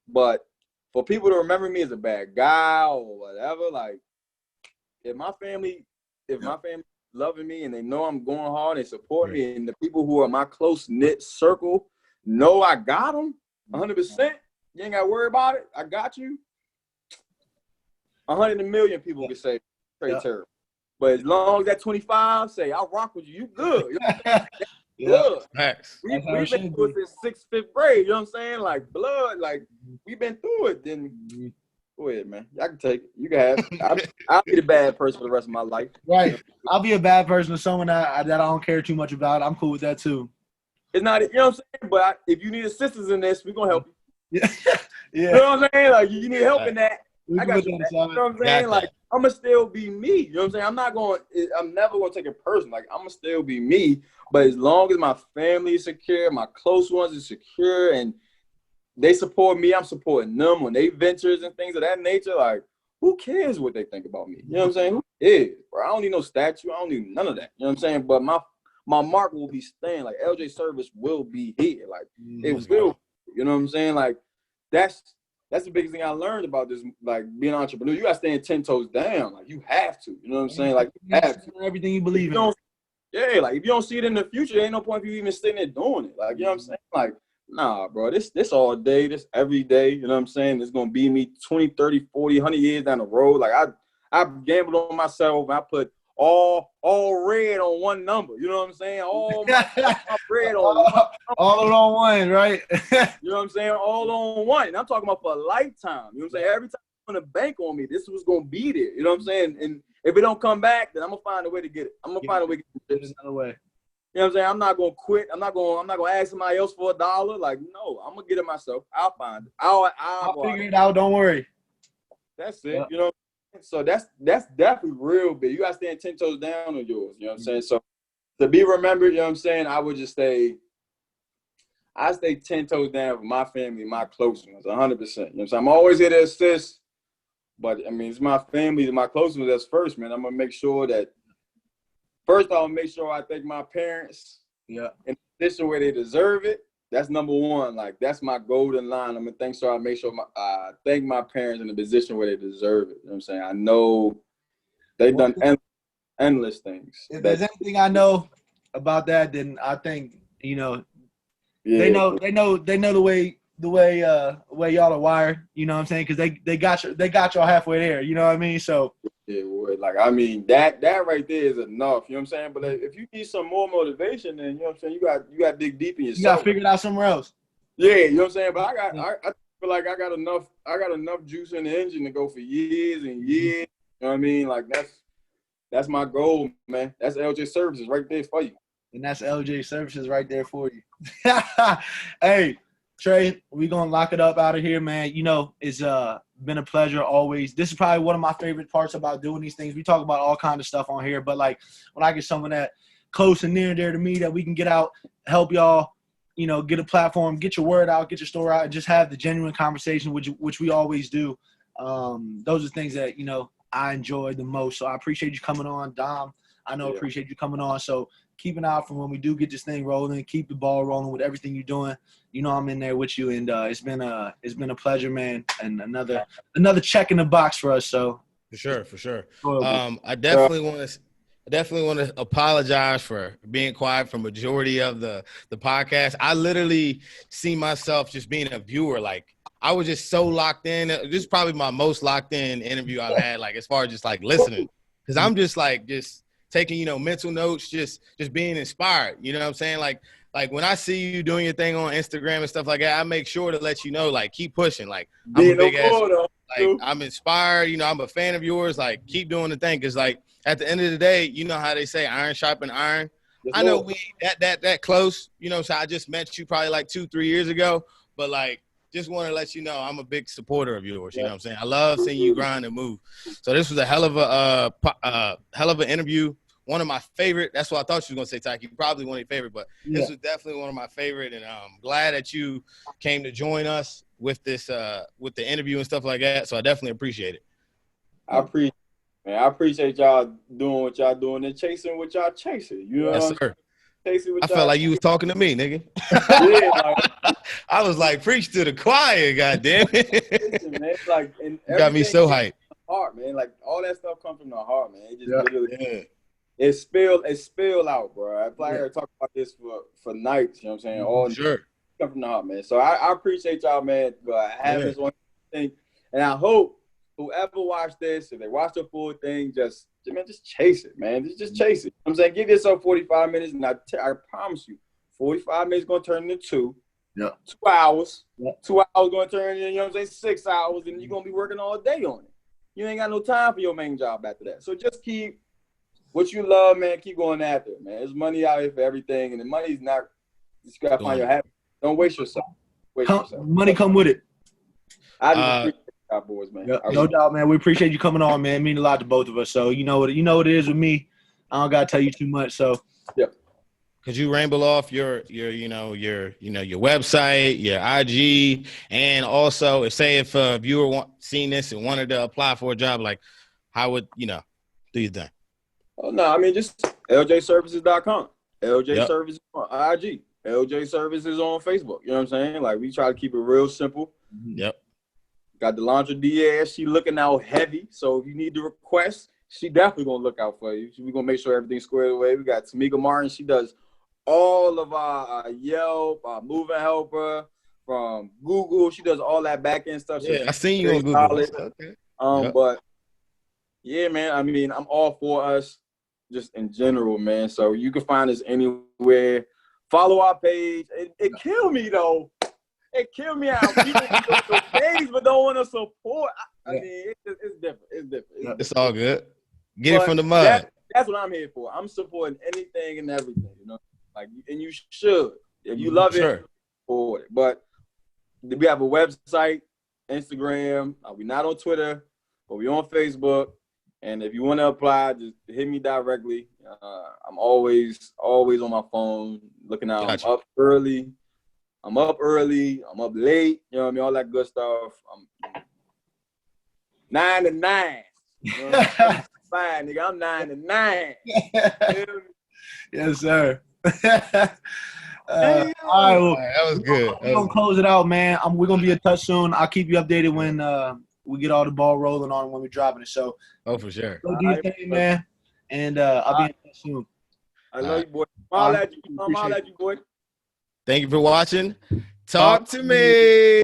But for people to remember me as a bad guy or whatever, like, if my family loving me and they know I'm going hard, they support me, and the people who are my close-knit circle know I got them 100%, You ain't got to worry about it. I got you. 100 million people can say straight terrible. But as long as that 25 say, I'll rock with you, you good. You know good. Facts. We've been through it since 6th, 5th grade. You know what I'm saying? Like blood, like we've been through it. Then go ahead, man. I can take it. You can have it. I'll be the bad person for the rest of my life. Right. I'll be a bad person or someone that I don't care too much about. I'm cool with that too. It's not, you know what I'm saying? But if you need assistance in this, we're gonna help you. Yeah. You know what I'm saying? Like you need help in that. I got you. You know what I'm saying? Like I'm gonna still be me. You know what I'm saying? I'm never gonna take it personal. Like I'm gonna still be me. But as long as my family is secure, my close ones are secure, and they support me, I'm supporting them when they ventures and things of that nature. Like, who cares what they think about me? You know what I'm saying? Who cares, bro? I don't need no statue. I don't need none of that. You know what I'm saying? But my mark will be staying. Like ElJay Service will be here. Like it will. You know what I'm saying? Like that's the biggest thing I learned about this. Like being an entrepreneur, you gotta stand 10 toes down. Like you have to. You know what I'm saying? Like you have to. Everything you believe in. Yeah, like if you don't see it in the future, there ain't no point for you even sitting there doing it. Like, you know what I'm saying? Like, nah, bro, this all day, this every day, you know what I'm saying? It's gonna be me 20, 30, 40, 100 years down the road. Like I gambled on myself. I put all red on one number. You know what I'm saying? All my red on one number. All on one, right? You know what I'm saying? All on one. And I'm talking about for a lifetime. You know what I'm saying? Every time I'm gonna bank on me, this was gonna be there. You know what I'm saying? And if it don't come back, then I'm gonna find a way to get it. I'm gonna find a way to get it. Another way. You know what I'm saying? I'm not gonna quit. I'm not gonna ask somebody else for $1. Like, no, I'm gonna get it myself. I'll find it. I'll figure it out. Don't worry. That's it. You know. So that's definitely real big. You gotta stand 10 toes down on yours. You know what I'm saying? So to be remembered, you know what I'm saying? I would just stay 10 toes down for my family, my close ones, 100%. You know what I'm saying? I'm always here to assist. But I mean, it's my family, my close ones that's first, man. I'm gonna make sure that first I'll make sure I thank my parents in the position where they deserve it. That's number one. Like that's my golden line. I'm gonna make sure I thank my parents in the position where they deserve it. You know what I'm saying? I know they've done endless things. If there's anything I know about that, then I think, they know the way y'all are wired, you know what I'm saying? Because they got y'all halfway there, you know what I mean? So yeah, like I mean that right there is enough, you know what I'm saying? But if you need some more motivation, then you know what I'm saying, you got to dig deep in yourself. You got to figure it out somewhere else. Yeah, you know what I'm saying? But I feel like I got enough juice in the engine to go for years and years. You know what I mean? Like that's my goal, man. That's ElJay Services right there for you. And that's ElJay Services right there for you. Hey, Trey, we're going to lock it up out of here, man. You know, it's been a pleasure always. This is probably one of my favorite parts about doing these things. We talk about all kinds of stuff on here, but, like, when I get someone that close and near and dear to me that we can get out, help y'all, you know, get a platform, get your word out, get your story out, and just have the genuine conversation, which we always do. Those are things that, you know, I enjoy the most. So I appreciate you coming on, Dom. I know appreciate you coming on. So keep an eye out for when we do get this thing rolling. Keep the ball rolling with everything you're doing. You know I'm in there with you, and it's been a pleasure, man. And another check in the box for us. So for sure. I definitely want to apologize for being quiet for majority of the podcast. I literally see myself just being a viewer. Like I was just so locked in. This is probably my most locked in interview I've had. Like as far as just like listening, because I'm just taking, you know, mental notes, just being inspired. You know what I'm saying? Like when I see you doing your thing on Instagram and stuff like that, I make sure to let you know, like, keep pushing. Like, I'm a big ass, like, I'm inspired. You know, I'm a fan of yours. Like, keep doing the thing. Because, like, at the end of the day, you know how they say iron sharpen iron. I know we that close, you know, so I just met you probably like 2-3 years ago. But, like, just want to let you know I'm a big supporter of yours. You know what I'm saying? I love seeing you grind and move. So this was a hell of an interview. One of my favorite. That's what I thought you was gonna say, Taki. Probably one of your favorite, but this was definitely one of my favorite. And I'm glad that you came to join us with this, with the interview and stuff like that. So I definitely appreciate it. I appreciate y'all doing what y'all doing and chasing what y'all chasing. You know, yes, sir. I felt like you was talking to me, nigga. Yeah, I was like, preach to the choir, goddamn it. Man, like, and you got me so hyped. Heart, man. Like all that stuff comes from the heart, man. It just literally. It spill out, bro. I probably heard talk about this for nights, you know what I'm saying? All sure. come from the heart, man. So I appreciate y'all, man, having this one thing. And I hope whoever watched this, if they watch the full thing, just chase it, man. Just chase it. I'm saying, give yourself 45 minutes, and I promise you, 45 minutes going to turn into 2. Yeah. 2 hours. Yeah. 2 hours going to turn into, you know what I'm saying, 6 hours, and you're going to be working all day on it. You ain't got no time for your main job after that. So just keep what you love, man. Keep going after it, man. There's money out here for everything, and the money's not, you just got to find your happiness. Don't waste yourself. Money come with it. I just appreciate y'all boys, man. No doubt, man. We appreciate you coming on, man. It means a lot to both of us. So you know what it is with me. I don't gotta tell you too much. So yeah. Could you ramble off your website, your IG, and also if a viewer seen this and wanted to apply for a job, like how would do you think? Oh no, I mean just ElJayServices.com, ElJay Services on IG, ElJay Services on Facebook. You know what I'm saying? Like we try to keep it real simple. Yep. Got Delandra Diaz. She looking out heavy. So if you need the request, she definitely gonna look out for you. We're gonna make sure everything's squared away. We got Tamika Martin. She does all of our Yelp, our moving helper from Google. She does all that back end stuff. Yeah, I seen you on Google. Okay. But yeah, man. I mean, I'm all for us, just in general, man. So you can find us anywhere. Follow our page. It killed me though. It killed me how people go to page but don't want to support. I mean, it's different. It's different. It's all good. Get it from the mud. That's what I'm here for. I'm supporting anything and everything, Like, and you should. If you love it, support it. But we have a website, Instagram. We're not on Twitter, but we're on Facebook. And if you want to apply, just hit me directly. I'm always on my phone looking out. Gotcha. I'm up early. I'm up late. You know what I mean? All that good stuff. I'm 9 to 9. You know fine, nigga. I'm 9 to 9. Yes, sir. All right, well, that was good. We're going to close it out, man. We're going to be in touch soon. I'll keep you updated when we get all the ball rolling on when we're dropping it. So, for sure. Go do your thing, man. And I'll be in touch soon. I love you, boy. I'll at you, boy. Thank you for watching. Talk to me.